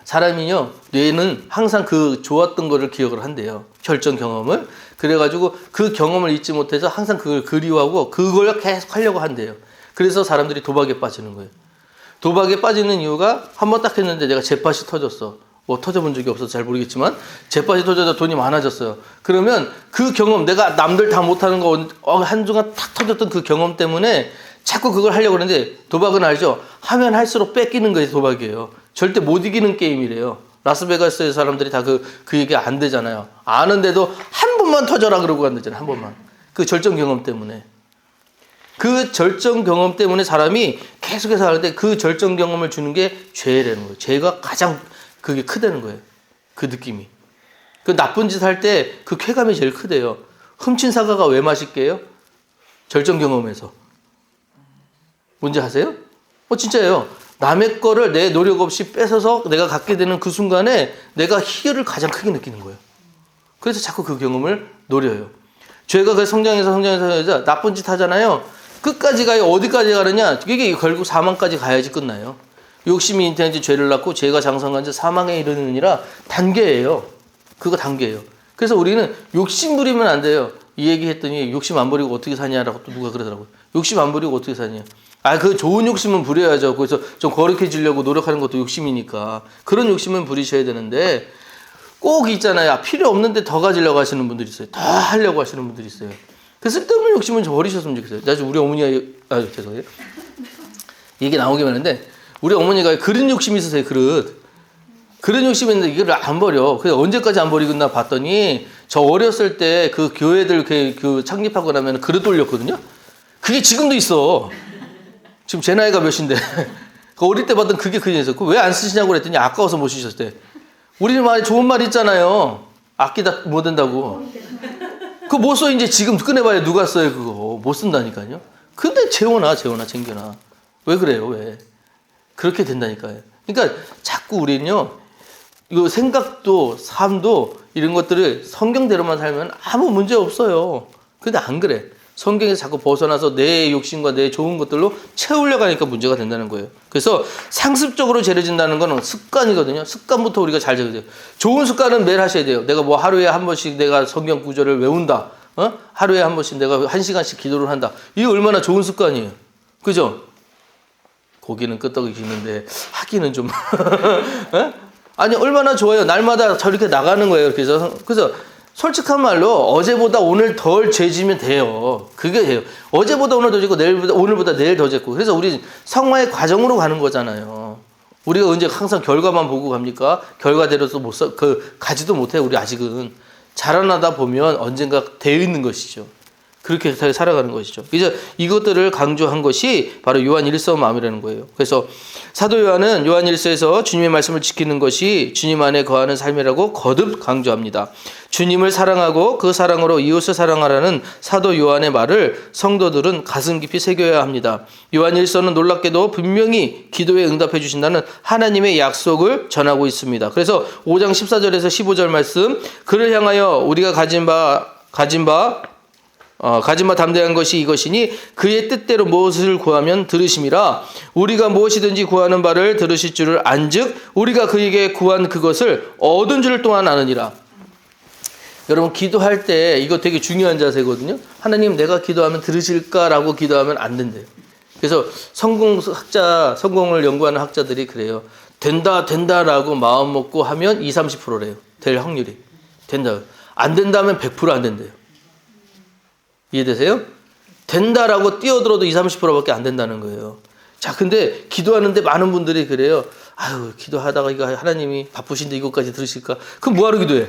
사람이요, 뇌는 항상 그 좋았던 거를 기억을 한대요. 절정 경험을. 그래가지고 그 경험을 잊지 못해서 항상 그걸 그리워하고 그걸 계속 하려고 한대요. 그래서 사람들이 도박에 빠지는 거예요. 도박에 빠지는 이유가 한 번 딱 했는데 내가 jet팟이 터졌어. 뭐 터져본 적이 없어서 잘 모르겠지만 jet팟이 터져서 돈이 많아졌어요. 그러면 그 경험, 내가 남들 다 못하는 거 한순간 탁 터졌던 그 경험 때문에 자꾸 그걸 하려고 하는데 도박은 알죠? 하면 할수록 뺏기는 거예요. 도박이에요. 절대 못 이기는 게임이래요. 라스베가스의 사람들이 다 그 얘기 안 되잖아요. 아는데도 한 번만 터져라 그러고 간다잖아요. 한 번만. 그 절정 경험 때문에. 그 절정 경험 때문에 사람이 계속해서 하는데 그 절정 경험을 주는 게 죄라는 거예요. 죄가 가장 그게 크다는 거예요. 그 느낌이. 그 나쁜 짓 할 때 그 쾌감이 제일 크대요. 훔친 사과가 왜 맛있게요? 절정 경험에서. 뭔지 아세요? 진짜예요. 남의 거를 내 노력 없이 뺏어서 내가 갖게 되는 그 순간에 내가 희열을 가장 크게 느끼는 거예요. 그래서 자꾸 그 경험을 노려요. 죄가 그 성장해서 나쁜 짓 하잖아요. 끝까지 가요. 어디까지 가느냐? 이게 결국 사망까지 가야지 끝나요. 욕심이 인태한지 죄를 낳고 죄가 장성한지 사망에 이르느니라 단계예요. 그거 단계예요. 그래서 우리는 욕심 부리면 안 돼요. 이 얘기 했더니 욕심 안 부리고 어떻게 사냐라고 또 누가 그러더라고요. 욕심 안 부리고 어떻게 사냐. 그 좋은 욕심은 부려야죠. 그래서 좀 거룩해지려고 노력하는 것도 욕심이니까. 그런 욕심은 부리셔야 되는데 꼭 있잖아요. 필요 없는데 더 가지려고 하시는 분들이 있어요. 더 하려고 하시는 분들이 있어요. 그 쓸데없는 욕심은 버리셨으면 좋겠어요. 나중에 우리 어머니가, 죄송해요. 얘기 나오게 하는데 우리 어머니가 그릇 욕심이 있으세요. 그릇 욕심이 있는데 이걸 안 버려. 그래서 언제까지 안 버리겠나 봤더니 저 어렸을 때 그 교회들 그 창립하고 나면 그릇 돌렸거든요. 그게 지금도 있어. 지금 제 나이가 몇인데 그 어릴 때 봤던 그게 있어. 왜 안 쓰시냐고 그랬더니 아까워서 못 쓰셨대. 우리 말에 좋은 말 있잖아요. 아끼다 못 된다고. 그거 못 써. 이제 지금 꺼내봐야 누가 써요. 그거 못 쓴다니까요. 근데 재워놔 챙겨놔. 왜 그래요? 왜 그렇게 된다니까요. 그러니까 자꾸 우리는요 이거 생각도 삶도 이런 것들을 성경대로만 살면 아무 문제 없어요. 근데 안 그래. 성경에서 자꾸 벗어나서 내 욕심과 내 좋은 것들로 채우려고 하니까 문제가 된다는 거예요. 그래서 상습적으로 죄를 진다는 건 습관이거든요. 습관부터 우리가 잘 지어야 돼요. 좋은 습관은 매일 하셔야 돼요. 내가 뭐 하루에 한 번씩 내가 성경 구절을 외운다. 하루에 한 번씩 내가 1시간씩 기도를 한다. 이게 얼마나 좋은 습관이에요. 그죠? 고기는 끄떡이시는데 하기는 좀 아니 얼마나 좋아요. 날마다 저렇게 나가는 거예요. 그래서 솔직한 말로 어제보다 오늘 덜 죄지면 돼요. 그게 돼요. 어제보다 오늘 더 짓고 오늘보다 내일 더 짓고. 그래서 우리 성화의 과정으로 가는 거잖아요. 우리가 언제 항상 결과만 보고 갑니까? 결과대로도 가지도 못해요. 우리 아직은. 자라나다 보면 언젠가 되어 있는 것이죠. 그렇게 살아가는 것이죠. 이제 이것들을 강조한 것이 바로 요한 1서 마음이라는 거예요. 그래서 사도 요한은 요한 1서에서 주님의 말씀을 지키는 것이 주님 안에 거하는 삶이라고 거듭 강조합니다. 주님을 사랑하고 그 사랑으로 이웃을 사랑하라는 사도 요한의 말을 성도들은 가슴 깊이 새겨야 합니다. 요한 1서는 놀랍게도 분명히 기도에 응답해 주신다는 하나님의 약속을 전하고 있습니다. 그래서 5장 14절에서 15절 말씀, 그를 향하여 우리가 가진 바 가지마 담대한 것이 이것이니 그의 뜻대로 무엇을 구하면 들으심이라. 우리가 무엇이든지 구하는 바를 들으실 줄을 안즉 우리가 그에게 구한 그것을 얻은 줄 또한 아느니라. 여러분 기도할 때 이거 되게 중요한 자세거든요. 하나님 내가 기도하면 들으실까라고 기도하면 안 된대요. 그래서 성공을 연구하는 학자들이 그래요. 된다라고 마음 먹고 하면 20-30%래요. 될 확률이. 된다. 안 된다면 100% 안 된대요. 이해되세요? 된다라고 뛰어들어도 20-30%밖에 안 된다는 거예요. 자, 근데 기도하는데 많은 분들이 그래요. 아유, 기도하다가 이거 하나님이 바쁘신데 이것까지 들으실까? 그럼 뭐하러 기도해?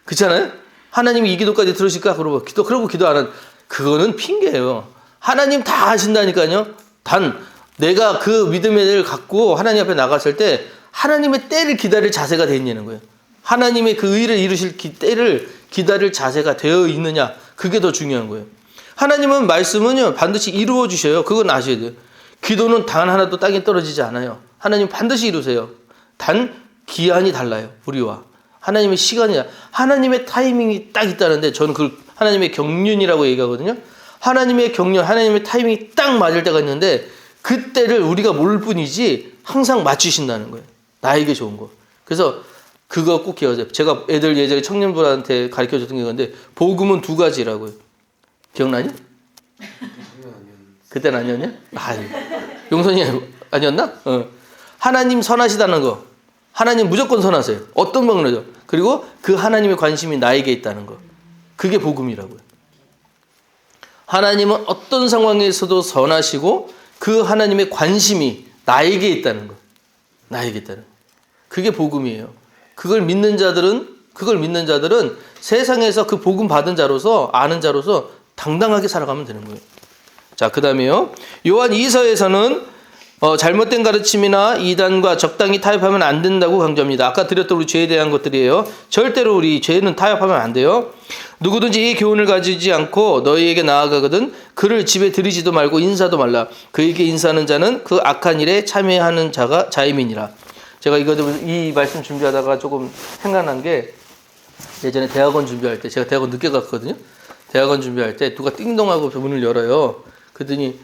그렇잖아요? 하나님이 이 기도까지 들으실까? 그러고 기도 안 한, 그거는 핑계예요. 하나님 다 하신다니까요. 단, 내가 그 믿음의 을 갖고 하나님 앞에 나갔을 때 하나님의 때를 기다릴 자세가 되어 있는 거예요. 하나님의 그 의를 이루실 때를 기다릴 자세가 되어 있느냐. 그게 더 중요한 거예요. 하나님은 말씀은요, 반드시 이루어 주셔요. 그건 아셔야 돼요. 기도는 단 하나도 땅에 떨어지지 않아요. 하나님 반드시 이루세요. 단, 기한이 달라요. 우리와. 하나님의 시간이야. 하나님의 타이밍이 딱 있다는데 저는 그걸 하나님의 경륜이라고 얘기하거든요. 하나님의 경륜, 하나님의 타이밍이 딱 맞을 때가 있는데 그때를 우리가 모를 뿐이지 항상 맞추신다는 거예요. 나에게 좋은 거. 그래서 그거 꼭 기억하세요. 제가 애들 예전에 청년들한테 가르쳐줬던 게 있는데 복음은 두 가지라고요. 기억나니? 그때는 아니었냐? 용선이 아니었나? 하나님 선하시다는 거. 하나님 무조건 선하세요. 어떤 방법이죠. 그리고 그 하나님의 관심이 나에게 있다는 거. 그게 복음이라고요. 하나님은 어떤 상황에서도 선하시고 그 하나님의 관심이 나에게 있다는 거. 나에게 있다는 거. 그게 복음이에요. 그걸 믿는 자들은 세상에서 그 복음 받은 자로서 아는 자로서 당당하게 살아가면 되는 거예요. 자, 그 다음에요. 요한 2서에서는 잘못된 가르침이나 이단과 적당히 타협하면 안 된다고 강조합니다. 아까 드렸던 우리 죄에 대한 것들이에요. 절대로 우리 죄는 타협하면 안 돼요. 누구든지 이 교훈을 가지지 않고 너희에게 나아가거든 그를 집에 들이지도 말고 인사도 말라. 그에게 인사하는 자는 그 악한 일에 참여하는 자임이니라. 제가 이 말씀 준비하다가 조금 생각난 게 예전에 대학원 준비할 때 제가 대학원 늦게 갔거든요. 대학원 준비할 때 누가 띵동하고 문을 열어요. 그랬더니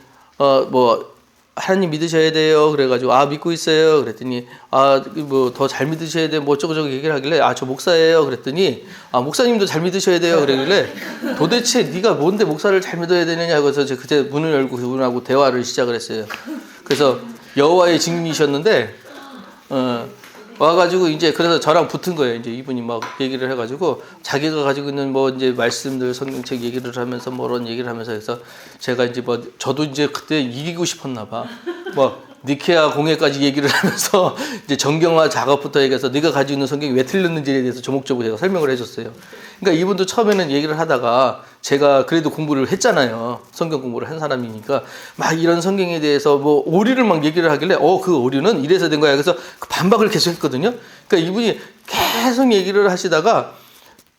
하나님 믿으셔야 돼요. 그래가지고 믿고 있어요. 그랬더니 더 잘 믿으셔야 돼요. 뭐 어쩌고저쩌고 얘기를 하길래 저 목사예요. 그랬더니 목사님도 잘 믿으셔야 돼요. 그러길래 도대체 네가 뭔데 목사를 잘 믿어야 되느냐 하고서 제가 그때 문을 열고 그분하고 대화를 시작을 했어요. 그래서 여호와의 증인이셨는데 와가지고 이제 그래서 저랑 붙은 거예요. 이제 이분이 막 얘기를 해가지고 자기가 가지고 있는 이제 말씀들 성경책 얘기를 하면서 이런 얘기를 하면서 해서 제가 이제 저도 이제 그때 이기고 싶었나 봐. 니케아 공회까지 얘기를 하면서 이제 정경화 작업부터 얘기해서 네가 가지고 있는 성경이 왜 틀렸는지에 대해서 조목조목 제가 설명을 해줬어요. 그러니까 이분도 처음에는 얘기를 하다가 제가 그래도 공부를 했잖아요. 성경 공부를 한 사람이니까 막 이런 성경에 대해서 오류를 막 얘기를 하길래 그 오류는 이래서 된 거야. 그래서 그 반박을 계속 했거든요. 그러니까 이분이 계속 얘기를 하시다가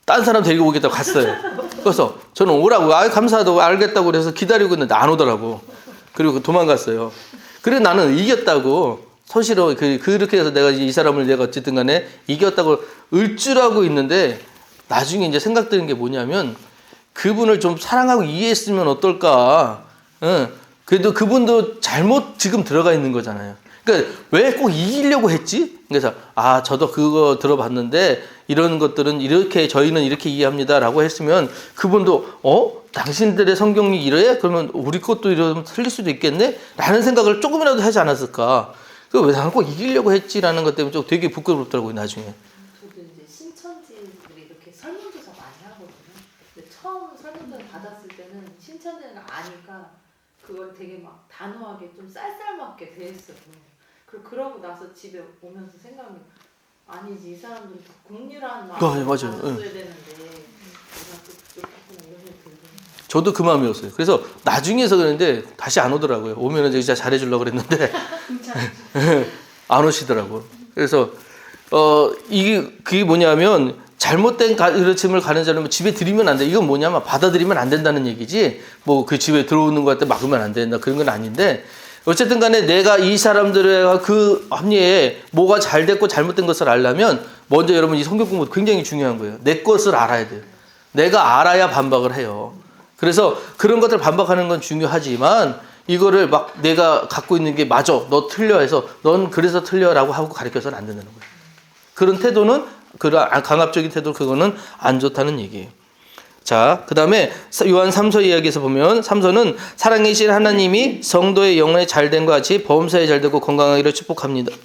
딴 사람 데리고 오겠다고 갔어요. 그래서 저는 오라고 감사하다고 알겠다고 그래서 기다리고 있는데 안 오더라고. 그리고 도망갔어요. 그래 나는 이겼다고 서시로 그렇게 해서 내가 이 사람을 내가 어쨌든 간에 이겼다고 을주라고 있는데 나중에 이제 생각드는 게 뭐냐면 그분을 좀 사랑하고 이해했으면 어떨까. 그래도 그분도 잘못 지금 들어가 있는 거잖아요. 그러니까 왜 꼭 이기려고 했지? 그래서 저도 그거 들어봤는데 이런 것들은 이렇게 저희는 이렇게 이해합니다라고 했으면 그분도 당신들의 성경이 이래? 그러면 우리 것도 이러면 틀릴 수도 있겠네? 라는 생각을 조금이라도 하지 않았을까? 왜 나는 꼭 이기려고 했지라는 것 때문에 좀 되게 부끄럽더라고요, 나중에. 저도 이제 신천지들이 이렇게 설문조사 많이 하거든요. 근데 처음 설문조사 받았을 때는 신천지는 아니까 그걸 되게 막 단호하게 좀 쌀쌀맞게 대했어요. 그러고 나서 집에 오면서 생각이 아니지 이 사람들은 다 국률한 마음을 맞아요. 가졌어야 되는데 내가 또 조금 이런 생각이 들고 저도 그 마음이었어요. 그래서 나중에서 그랬는데 다시 안 오더라고요. 오면은 진짜 잘해주려고 그랬는데 안 오시더라고요. 그래서 그게 뭐냐면 잘못된 가르침을 가는 자는 집에 들이면 안 돼. 이건 뭐냐면 받아들이면 안 된다는 얘기지. 그 집에 들어오는 것한테 막으면 안 된다. 그런 건 아닌데 어쨌든 간에 내가 이 사람들의 그 합리에 뭐가 잘 됐고 잘못된 것을 알려면 먼저 여러분 이 성경 공부 굉장히 중요한 거예요. 내 것을 알아야 돼요. 내가 알아야 반박을 해요. 그래서 그런 것들 반박하는 건 중요하지만 이거를 막 내가 갖고 있는 게 맞아, 너 틀려 해서 넌 그래서 틀려라고 하고 가르쳐서는 안 된다는 거예요. 그런 태도는, 그런 강압적인 태도, 그거는 안 좋다는 얘기예요. 자, 그 다음에 요한 3서 이야기에서 보면 3서는 살아계신 하나님이 성도의 영혼에 잘됨과 같이 범사에 잘되고 건강하기를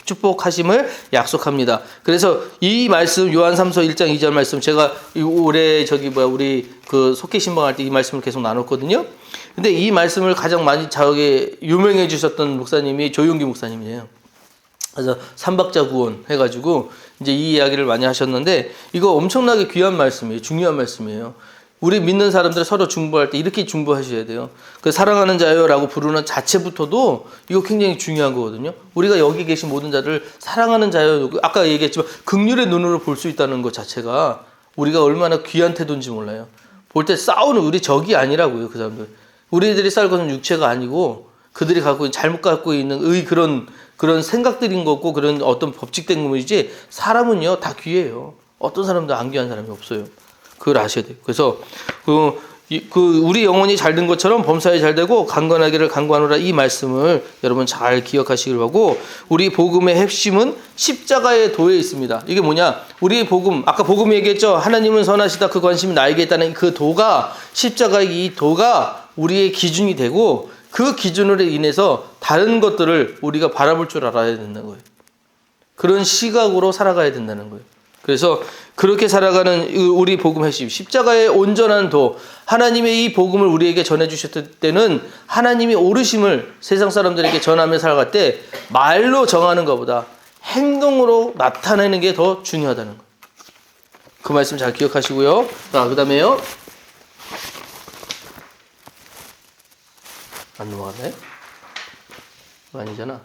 축복하심을 약속합니다. 그래서 이 말씀 요한 3서 1장 2절 말씀 제가 올해 우리 그 속기 신방할 때 이 말씀을 계속 나눴거든요. 근데 이 말씀을 가장 많이 저에게 유명해 주셨던 목사님이 조용기 목사님이에요. 그래서 삼박자 구원 해가지고 이제 이 이야기를 많이 하셨는데 이거 엄청나게 귀한 말씀이에요. 중요한 말씀이에요. 우리 믿는 사람들 서로 중보할 때 이렇게 중보하셔야 돼요. 그 사랑하는 자요라고 부르는 자체부터도 이거 굉장히 중요한 거거든요. 우리가 여기 계신 모든 자를 사랑하는 자요, 아까 얘기했지만 긍휼의 눈으로 볼 수 있다는 것 자체가 우리가 얼마나 귀한 태도인지 몰라요. 볼 때 싸우는 우리 적이 아니라고요. 그 사람들. 우리들이 살 것은 육체가 아니고 그들이 잘못 갖고 있는 그런 생각들인 거고 그런 어떤 법칙된 것이지 사람은요 다 귀해요. 어떤 사람도 안 귀한 사람이 없어요. 그걸 아셔야 돼요. 그래서 우리 영혼이 잘된 것처럼 범사에 잘되고 강건하기를 강구하노라 이 말씀을 여러분 잘 기억하시길 바라고 우리 복음의 핵심은 십자가의 도에 있습니다. 이게 뭐냐? 우리 복음, 아까 복음 얘기했죠. 하나님은 선하시다 그 관심이 나에게 있다는 그 도가 십자가의 이 도가 우리의 기준이 되고 그 기준으로 인해서 다른 것들을 우리가 바라볼 줄 알아야 된다는 거예요. 그런 시각으로 살아가야 된다는 거예요. 그래서 그렇게 살아가는 우리 복음 핵심, 십자가의 온전한 도, 하나님의 이 복음을 우리에게 전해주셨을 때는 하나님이 오르심을 세상 사람들에게 전하며 살아갈 때 말로 정하는 것보다 행동으로 나타내는 게 더 중요하다는 거예요. 그 말씀 잘 기억하시고요. 자, 그 다음에요. 안 넘어갔네? 아니잖아.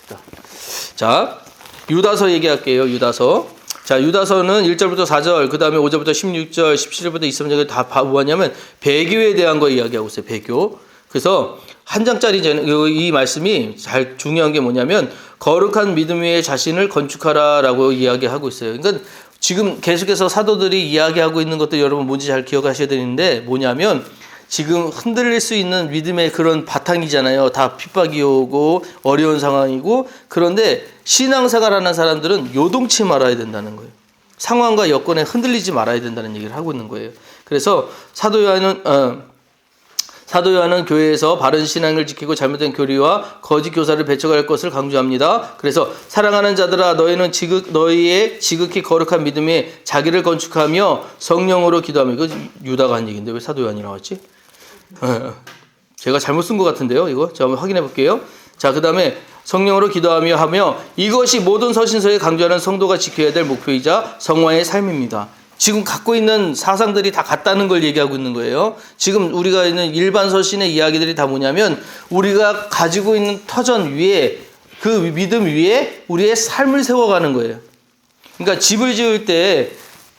됐다. 자, 유다서 얘기할게요. 유다서. 자, 유다서는 1절부터 4절, 그 다음에 5절부터 16절, 17절부터 23절까지 다 뭐냐면 배교에 대한 거 이야기하고 있어요. 배교. 그래서 한 장짜리 이 말씀이 잘 중요한 게 뭐냐면 거룩한 믿음 위에 자신을 건축하라라고 이야기하고 있어요. 그러니까 지금 계속해서 사도들이 이야기하고 있는 것도 여러분 뭔지 잘 기억하셔야 되는데 뭐냐면 지금 흔들릴 수 있는 믿음의 그런 바탕이잖아요. 다 핍박이 오고 어려운 상황이고 그런데 신앙생활하는 사람들은 요동치 말아야 된다는 거예요. 상황과 여건에 흔들리지 말아야 된다는 얘기를 하고 있는 거예요. 그래서 사도 요한은 교회에서 바른 신앙을 지키고 잘못된 교리와 거짓 교사를 배척할 것을 강조합니다. 그래서 사랑하는 자들아 너희는 너희의 지극히 거룩한 믿음에 자기를 건축하며 성령으로 기도하며 이거 유다가 한 얘기인데 왜 사도 요한이 나왔지? 제가 잘못 쓴 것 같은데요. 이거 제가 한번 확인해 볼게요. 자, 그 다음에 성령으로 기도하며 하며 이것이 모든 서신서에 강조하는 성도가 지켜야 될 목표이자 성화의 삶입니다. 지금 갖고 있는 사상들이 다 같다는 걸 얘기하고 있는 거예요. 지금 우리가 있는 일반 서신의 이야기들이 다 뭐냐면 우리가 가지고 있는 터전 위에 그 믿음 위에 우리의 삶을 세워가는 거예요. 그러니까 집을 지을 때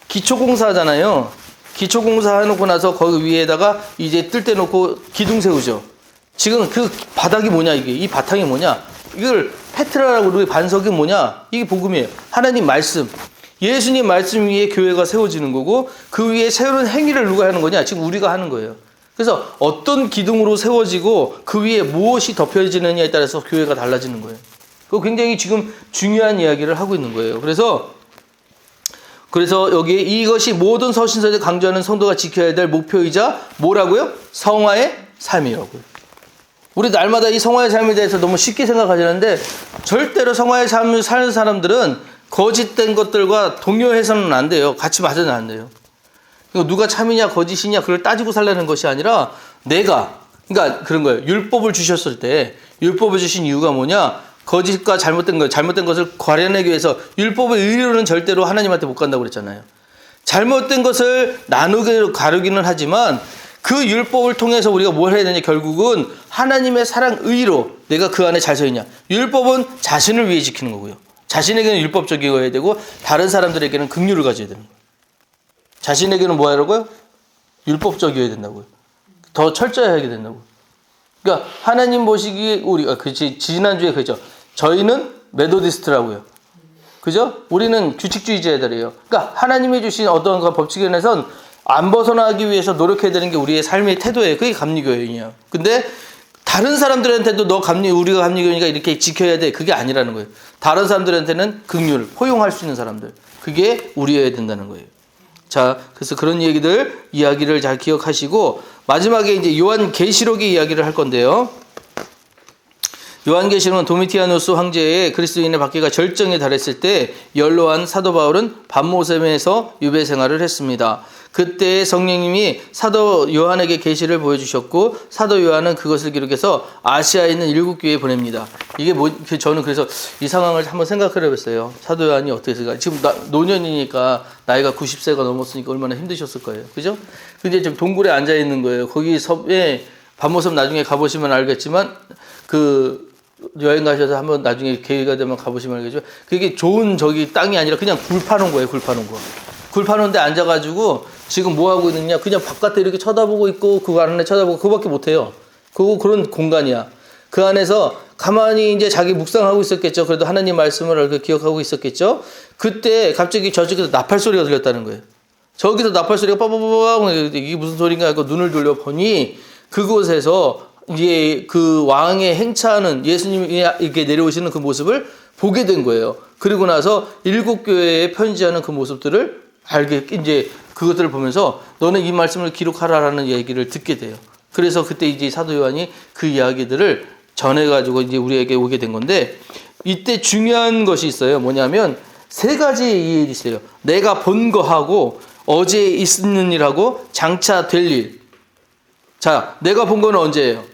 기초공사 하잖아요. 기초공사 해놓고 나서 거기 위에다가 이제 뜰 때 놓고 기둥 세우죠. 지금 그 바닥이 뭐냐 이게 이 바탕이 뭐냐 이걸 페트라라고 우리 반석이 뭐냐 이게 복음이에요. 하나님 말씀. 예수님 말씀 위에 교회가 세워지는 거고 그 위에 세우는 행위를 누가 하는 거냐? 지금 우리가 하는 거예요. 그래서 어떤 기둥으로 세워지고 그 위에 무엇이 덮여지느냐에 따라서 교회가 달라지는 거예요. 그거 굉장히 지금 중요한 이야기를 하고 있는 거예요. 그래서 여기 이것이 모든 서신서에 강조하는 성도가 지켜야 될 목표이자 뭐라고요? 성화의 삶이라고요. 우리 날마다 이 성화의 삶에 대해서 너무 쉽게 생각하시는데 절대로 성화의 삶을 사는 사람들은 거짓된 것들과 동요해서는 안 돼요. 같이 맞으면 안 돼요. 누가 참이냐 거짓이냐 그걸 따지고 살라는 것이 아니라 그러니까 그런 거예요. 율법을 주셨을 때 율법을 주신 이유가 뭐냐? 거짓과 잘못된 것을 가려내기 위해서 율법의 의리로는 절대로 하나님한테 못 간다고 그랬잖아요. 잘못된 것을 가르기는 하지만 그 율법을 통해서 우리가 뭘 해야 되냐? 결국은 하나님의 사랑 의로 내가 그 안에 잘 서 있냐? 율법은 자신을 위해 지키는 거고요. 자신에게는 율법적이어야 되고 다른 사람들에게는 긍휼을 가져야 되는 거예요. 자신에게는 뭐 하라고요? 율법적이어야 된다고요. 더 철저하게 된다고요. 그러니까 하나님 보시기에 지난주에 그랬죠. 저희는 메도디스트라고요. 그죠? 우리는 규칙주의자들이에요. 그러니까 하나님이 주신 어떤 그 법칙에 대해서는 안 벗어나기 위해서 노력해야 되는 게 우리의 삶의 태도예요. 그게 감리교회이냐. 근데 다른 사람들한테도 우리가 감리교회니까 이렇게 지켜야 돼. 그게 아니라는 거예요. 다른 사람들한테는 긍휼, 포용할 수 있는 사람들. 그게 우리여야 된다는 거예요. 자, 그래서 그런 이야기를 잘 기억하시고, 마지막에 이제 요한계시록의 이야기를 할 건데요. 요한계시록은 도미티아누스 황제의 그리스도인의 박해가 절정에 달했을 때 연로한 사도 바울은 밤모섬에서 유배 생활을 했습니다. 그때 성령님이 사도 요한에게 계시를 보여주셨고 사도 요한은 그것을 기록해서 아시아에 있는 7교회에 보냅니다. 이게 저는 그래서 이 상황을 한번 생각을 해봤어요. 사도 요한이 어떻게 했을까? 지금 노년이니까 나이가 90세가 넘었으니까 얼마나 힘드셨을 거예요. 그죠? 근데 지금 동굴에 앉아 있는 거예요. 거기 섬에 밤모섬 나중에 가보시면 알겠지만 여행 가셔서 한번 나중에 기회가 되면 가보시면 알겠죠. 그게 좋은 땅이 아니라 그냥 굴 파는 거예요. 굴 파는 거. 굴 파는데 앉아가지고 지금 뭐 하고 있느냐. 그냥 바깥에 이렇게 쳐다보고 있고 그 안에 쳐다보고 그거밖에 못 해요. 그런 공간이야. 그 안에서 가만히 이제 자기 묵상하고 있었겠죠. 그래도 하나님 말씀을 기억하고 있었겠죠. 그때 갑자기 저쪽에서 나팔 소리가 들렸다는 거예요. 저기서 나팔 소리가 빠바바바 이게 무슨 소린가 하고 눈을 돌려보니 그곳에서 이제 그 왕의 행차하는 예수님이 이렇게 내려오시는 그 모습을 보게 된 거예요. 그리고 나서 7교회에 편지하는 그 모습들을 이제 그것들을 보면서 너는 이 말씀을 기록하라라는 얘기를 듣게 돼요. 그래서 그때 이제 사도 요한이 그 이야기들을 전해가지고 이제 우리에게 오게 된 건데, 이때 중요한 것이 있어요. 뭐냐면 3가지 일이 있어요. 내가 본 거하고 어제 있는 일하고 장차 될 일. 자, 내가 본 거는 언제예요?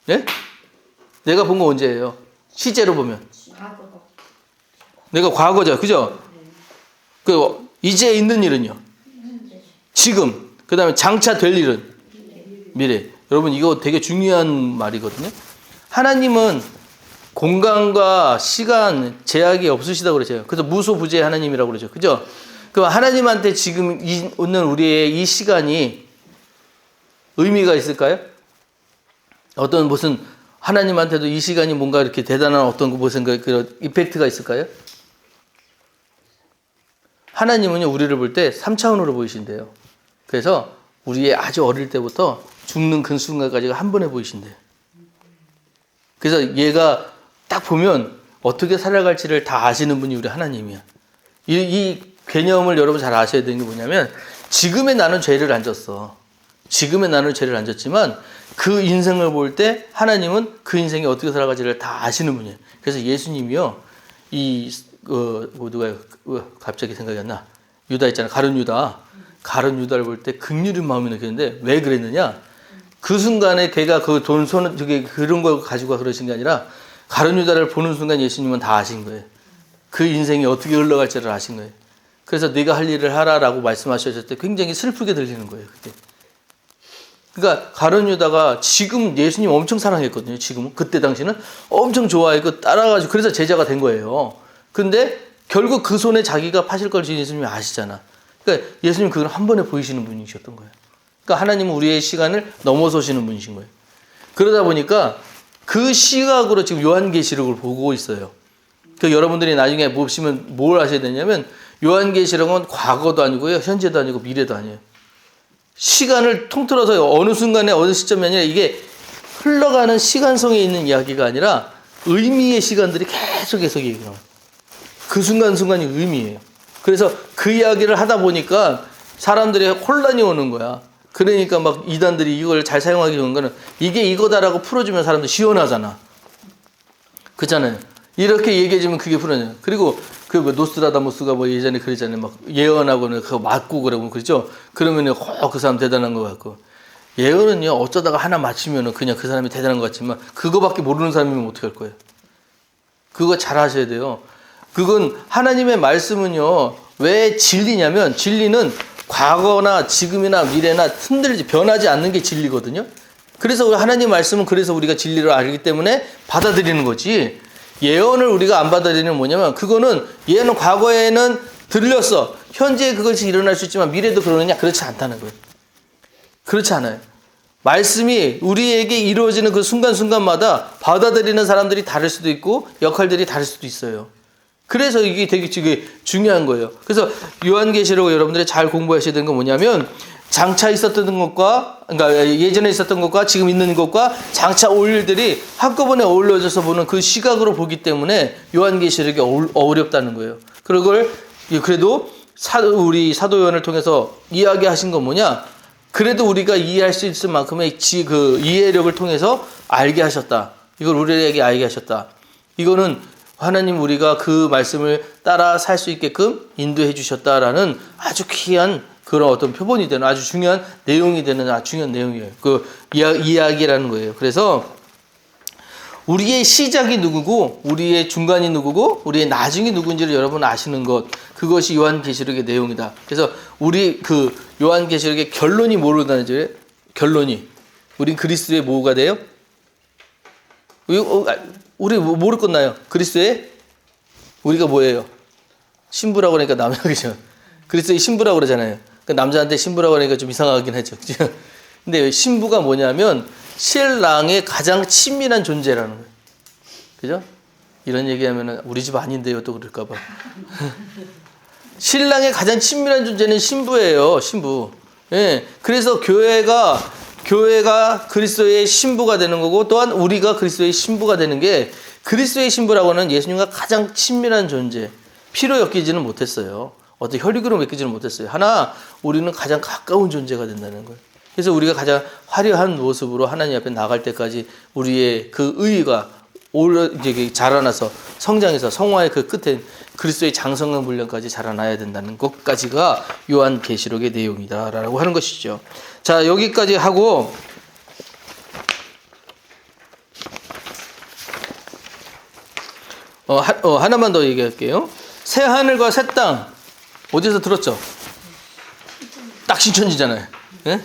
예? 내가 본 거 언제예요? 시제로 보면. 내가 과거죠. 그죠? 이제 있는 일은요? 지금. 그 다음에 장차 될 일은? 미래. 여러분, 이거 되게 중요한 말이거든요. 하나님은 공간과 시간 제약이 없으시다고 그러죠. 그래서 무소부재 하나님이라고 그러죠. 그죠? 그럼 하나님한테 지금 있는 우리의 이 시간이 의미가 있을까요? 무슨 하나님한테도 이 시간이 뭔가 이렇게 대단한 무슨 그런 이펙트가 있을까요? 하나님은요, 우리를 볼 때 3차원으로 보이신대요. 그래서 우리의 아주 어릴 때부터 죽는 그 순간까지가 한 번에 보이신대요. 그래서 얘가 딱 보면 어떻게 살아갈지를 다 아시는 분이 우리 하나님이야. 이 개념을 여러분 잘 아셔야 되는 게 뭐냐면, 지금의 나는 죄를 안 졌어. 지금의 나는 죄를 안 졌지만 그 인생을 볼 때 하나님은 그 인생이 어떻게 살아갈지를 다 아시는 분이에요. 그래서 예수님이요, 누가요? 갑자기 생각이 안 나. 유다 있잖아. 가룟 유다를 볼 때 긍휼한 마음이 느꼈는데 왜 그랬느냐? 그 순간에 걔가 그 돈 손은 그런 걸 가지고 그러신 게 아니라 가룟 유다를 보는 순간 예수님은 다 아신 거예요. 그 인생이 어떻게 흘러갈지를 아신 거예요. 그래서 네가 할 일을 하라라고 말씀하셨을 때 굉장히 슬프게 들리는 거예요. 그때. 그러니까 가룟 유다가 지금 예수님 엄청 사랑했거든요. 지금은. 그때 당시는 엄청 좋아했고 따라가지고 그래서 제자가 된 거예요. 근데 결국 그 손에 자기가 파실 걸 예수님이 아시잖아. 그러니까 예수님 그걸 한 번에 보이시는 분이셨던 거예요. 그러니까 하나님은 우리의 시간을 넘어서시는 분이신 거예요. 그러다 보니까 그 시각으로 지금 요한계시록을 보고 있어요. 그 여러분들이 나중에 보시면 뭘 하셔야 되냐면 요한계시록은 과거도 아니고요, 현재도 아니고 미래도 아니에요. 시간을 통틀어서 어느 순간에 어느 시점이 아니라 이게 흘러가는 시간성에 있는 이야기가 아니라 의미의 시간들이 계속 얘기해요. 그 순간순간이 의미예요. 그래서 그 이야기를 하다 보니까 사람들이 혼란이 오는 거야. 그러니까 막 이단들이 이걸 잘 사용하기 좋은 거는 이게 이거다라고 풀어주면 사람들 시원하잖아. 그렇잖아요. 이렇게 얘기해주면 그게 풀어져요. 그리고 노스트라다무스가 예전에 그랬잖아요. 막 예언하고는 그거 맞고 그러고 그렇죠. 그러면은 그 사람 대단한 것 같고, 예언은요 어쩌다가 하나 맞추면은 그냥 그 사람이 대단한 것 같지만 그거밖에 모르는 사람이면 어떻게 할 거예요? 그거 잘 하셔야 돼요. 그건 하나님의 말씀은요 왜 진리냐면, 진리는 과거나 지금이나 미래나 변하지 않는 게 진리거든요. 그래서 하나님 말씀은 그래서 우리가 진리를 알기 때문에 받아들이는 거지. 예언을 우리가 안 받아들이는 뭐냐면, 그거는 얘는 과거에는 들렸어. 현재 그것이 일어날 수 있지만 미래도 그러느냐? 그렇지 않다는 거예요. 그렇지 않아요. 말씀이 우리에게 이루어지는 그 순간순간마다 받아들이는 사람들이 다를 수도 있고 역할들이 다를 수도 있어요. 그래서 이게 되게 중요한 거예요. 그래서 요한계시록 여러분들이 잘 공부하셔야 되는 건 뭐냐면 장차 있었던 것과 그러니까 예전에 있었던 것과 지금 있는 것과 장차 올 일들이 한꺼번에 어우러져서 보는 그 시각으로 보기 때문에 요한계시록이 어렵다는 거예요. 그걸 그래도 우리 사도 요한을 통해서 이야기하신 건 뭐냐? 그래도 우리가 이해할 수 있을 만큼의 그 이해력을 통해서 알게 하셨다. 이걸 우리에게 알게 하셨다. 이거는 하나님 우리가 그 말씀을 따라 살 수 있게끔 인도해 주셨다라는 아주 귀한 그런 어떤 표본이 되는 아주 중요한 내용이 되는 아주 중요한 내용이에요. 그 이야기라는 거예요. 그래서 우리의 시작이 누구고 우리의 중간이 누구고 우리의 나중이 누군지를 여러분 아시는 것, 그것이 요한계시록의 내용이다. 그래서 우리 그 요한계시록의 결론이 뭐로 나는지, 결론이 우린 그리스도의 뭐가 돼요? 우리 뭐로 끝나요? 그리스도의 우리가 뭐예요? 신부라고 그러니까 남자이죠. 그리스도의 신부라고 그러잖아요. 그러니까 남자한테 신부라고 하니까 좀 이상하긴 하죠. 근데 신부가 뭐냐면 신랑의 가장 친밀한 존재라는 거예요. 그죠? 이런 얘기하면 우리 집 아닌데요 또 그럴까봐. 신랑의 가장 친밀한 존재는 신부예요. 신부. 예. 그래서 교회가 그리스도의 신부가 되는 거고, 또한 우리가 그리스도의 신부가 되는 게, 그리스도의 신부라고 하는 예수님과 가장 친밀한 존재, 피로 엮이지는 못했어요. 어떤 혈육으로 맺기지는 못했어요. 하나, 우리는 가장 가까운 존재가 된다는 거예요. 그래서 우리가 가장 화려한 모습으로 하나님 앞에 나갈 때까지 우리의 그 의의가 이제 자라나서 성장해서 성화의 그 끝에 그리스도의 장성한 분량까지 자라나야 된다는 것까지가 요한계시록의 내용이다라고 하는 것이죠. 자, 여기까지 하고 하나만 더 얘기할게요. 새 하늘과 새 땅 어디서 들었죠? 딱 신천지잖아요. 예?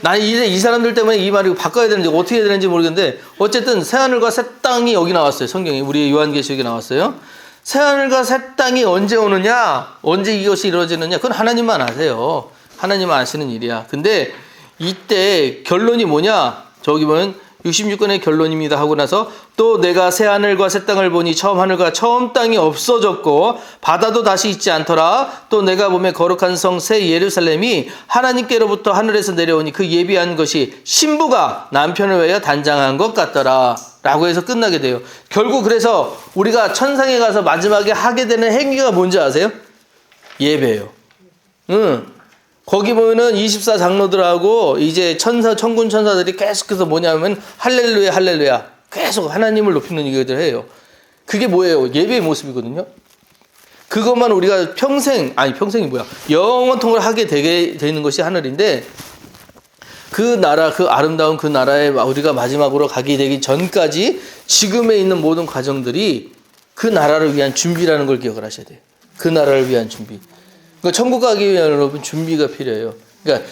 나 이 사람들 때문에 이 말을 바꿔야 되는지 어떻게 해야 되는지 모르겠는데, 어쨌든 새하늘과 새 땅이 여기 나왔어요. 성경에, 우리 요한계시록에 나왔어요. 새하늘과 새 땅이 언제 오느냐, 언제 이것이 이루어지느냐, 그건 하나님만 아세요. 하나님만 아시는 일이야. 근데 이때 결론이 뭐냐, 저기 보면 66권의 결론입니다 하고 나서, 또 내가 새 하늘과 새 땅을 보니 처음 하늘과 처음 땅이 없어졌고 바다도 다시 있지 않더라. 또 내가 보면 거룩한 성 새 예루살렘이 하나님께로부터 하늘에서 내려오니 그 예비한 것이 신부가 남편을 위하여 단장한 것 같더라 라고 해서 끝나게 돼요. 결국 그래서 우리가 천상에 가서 마지막에 하게 되는 행위가 뭔지 아세요? 예배예요. 거기 보면은 24장로들하고 이제 천군 천사들이 계속해서 뭐냐면 할렐루야 할렐루야 계속 하나님을 높이는 얘기를 해요. 그게 뭐예요? 예배의 모습이거든요. 그것만 우리가 평생이 뭐야? 영원통을 하게 되게 되는 것이 하늘인데, 그 나라, 그 아름다운 그 나라에 우리가 마지막으로 가게 되기 전까지 지금에 있는 모든 과정들이 그 나라를 위한 준비라는 걸 기억을 하셔야 돼요. 그 나라를 위한 준비. 그러니까 천국 가기 위한 여러분 준비가 필요해요. 그러니까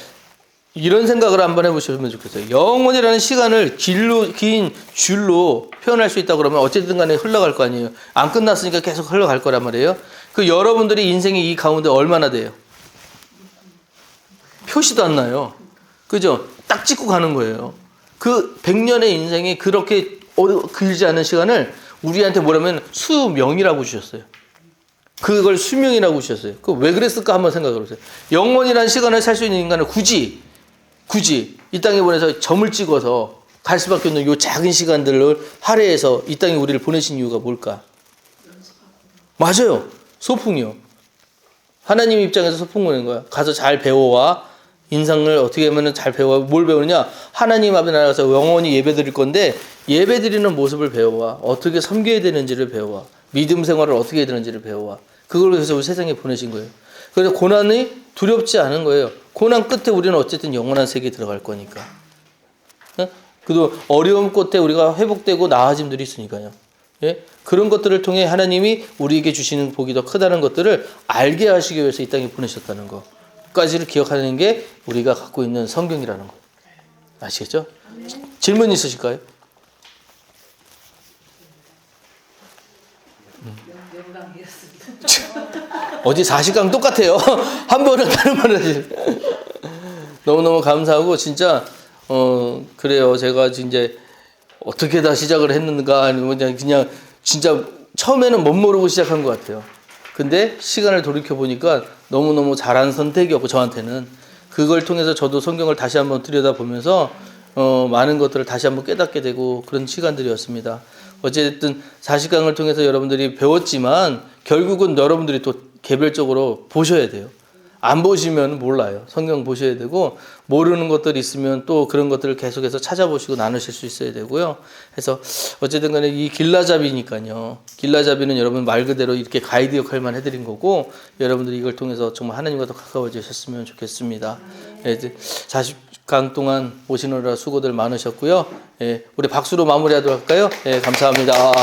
이런 생각을 한번 해보시면 좋겠어요. 영원이라는 시간을 긴 줄로 표현할 수 있다고 그러면 어쨌든 간에 흘러갈 거 아니에요. 안 끝났으니까 계속 흘러갈 거란 말이에요. 그 여러분들이 인생이 이 가운데 얼마나 돼요? 표시도 안 나요. 그죠? 딱 찍고 가는 거예요. 그 100년의 인생이 그렇게 길지 않은 시간을 우리한테 뭐라면 수명이라고 주셨어요. 그걸 수명이라고 주셨어요. 그 왜 그랬을까 한번 생각해 보세요. 영원이라는 시간을 살 수 있는 인간을 굳이 이 땅에 보내서 점을 찍어서 갈 수밖에 없는 요 작은 시간들을 할애해서 이 땅에 우리를 보내신 이유가 뭘까? 맞아요. 소풍이요. 하나님 입장에서 소풍 보낸 거야. 가서 잘 배워와. 인상을 어떻게 하면 잘 배워. 뭘 배우느냐? 하나님 앞에 나가서 영원히 예배 드릴 건데, 예배 드리는 모습을 배워와. 어떻게 섬겨야 되는지를 배워와. 믿음 생활을 어떻게 해야 되는지를 배워와. 그걸 위해서 우리 세상에 보내신 거예요. 그래서 고난이 두렵지 않은 거예요. 고난 끝에 우리는 어쨌든 영원한 세계에 들어갈 거니까. 그래도 어려움 끝에 우리가 회복되고 나아짐들이 있으니까요. 예? 그런 것들을 통해 하나님이 우리에게 주시는 복이 더 크다는 것들을 알게 하시기 위해서 이 땅에 보내셨다는 것까지를 기억하는 게 우리가 갖고 있는 성경이라는 거. 아시겠죠? 질문 있으실까요? 어제 40강 똑같아요. 한 번은 다른 말을 하지. 너무너무 감사하고, 진짜, 그래요. 제가 이제 어떻게 다 시작을 했는가, 아니면 그냥 진짜 처음에는 못 모르고 시작한 것 같아요. 근데 시간을 돌이켜 보니까 너무너무 잘한 선택이었고 저한테는 그걸 통해서 저도 성경을 다시 한번 들여다보면서 많은 것들을 다시 한번 깨닫게 되고 그런 시간들이었습니다. 어쨌든 40강을 통해서 여러분들이 배웠지만 결국은 여러분들이 또 개별적으로 보셔야 돼요. 안 보시면 몰라요. 성경 보셔야 되고 모르는 것들이 있으면 또 그런 것들을 계속해서 찾아보시고 나누실 수 있어야 되고요. 그래서 어쨌든 간에 이 길라잡이니까요. 길라잡이는 여러분 말 그대로 이렇게 가이드 역할만 해드린 거고 여러분들이 이걸 통해서 정말 하나님과 더 가까워지셨으면 좋겠습니다. 40강 동안 오시느라 수고들 많으셨고요. 우리 박수로 마무리하도록 할까요? 감사합니다.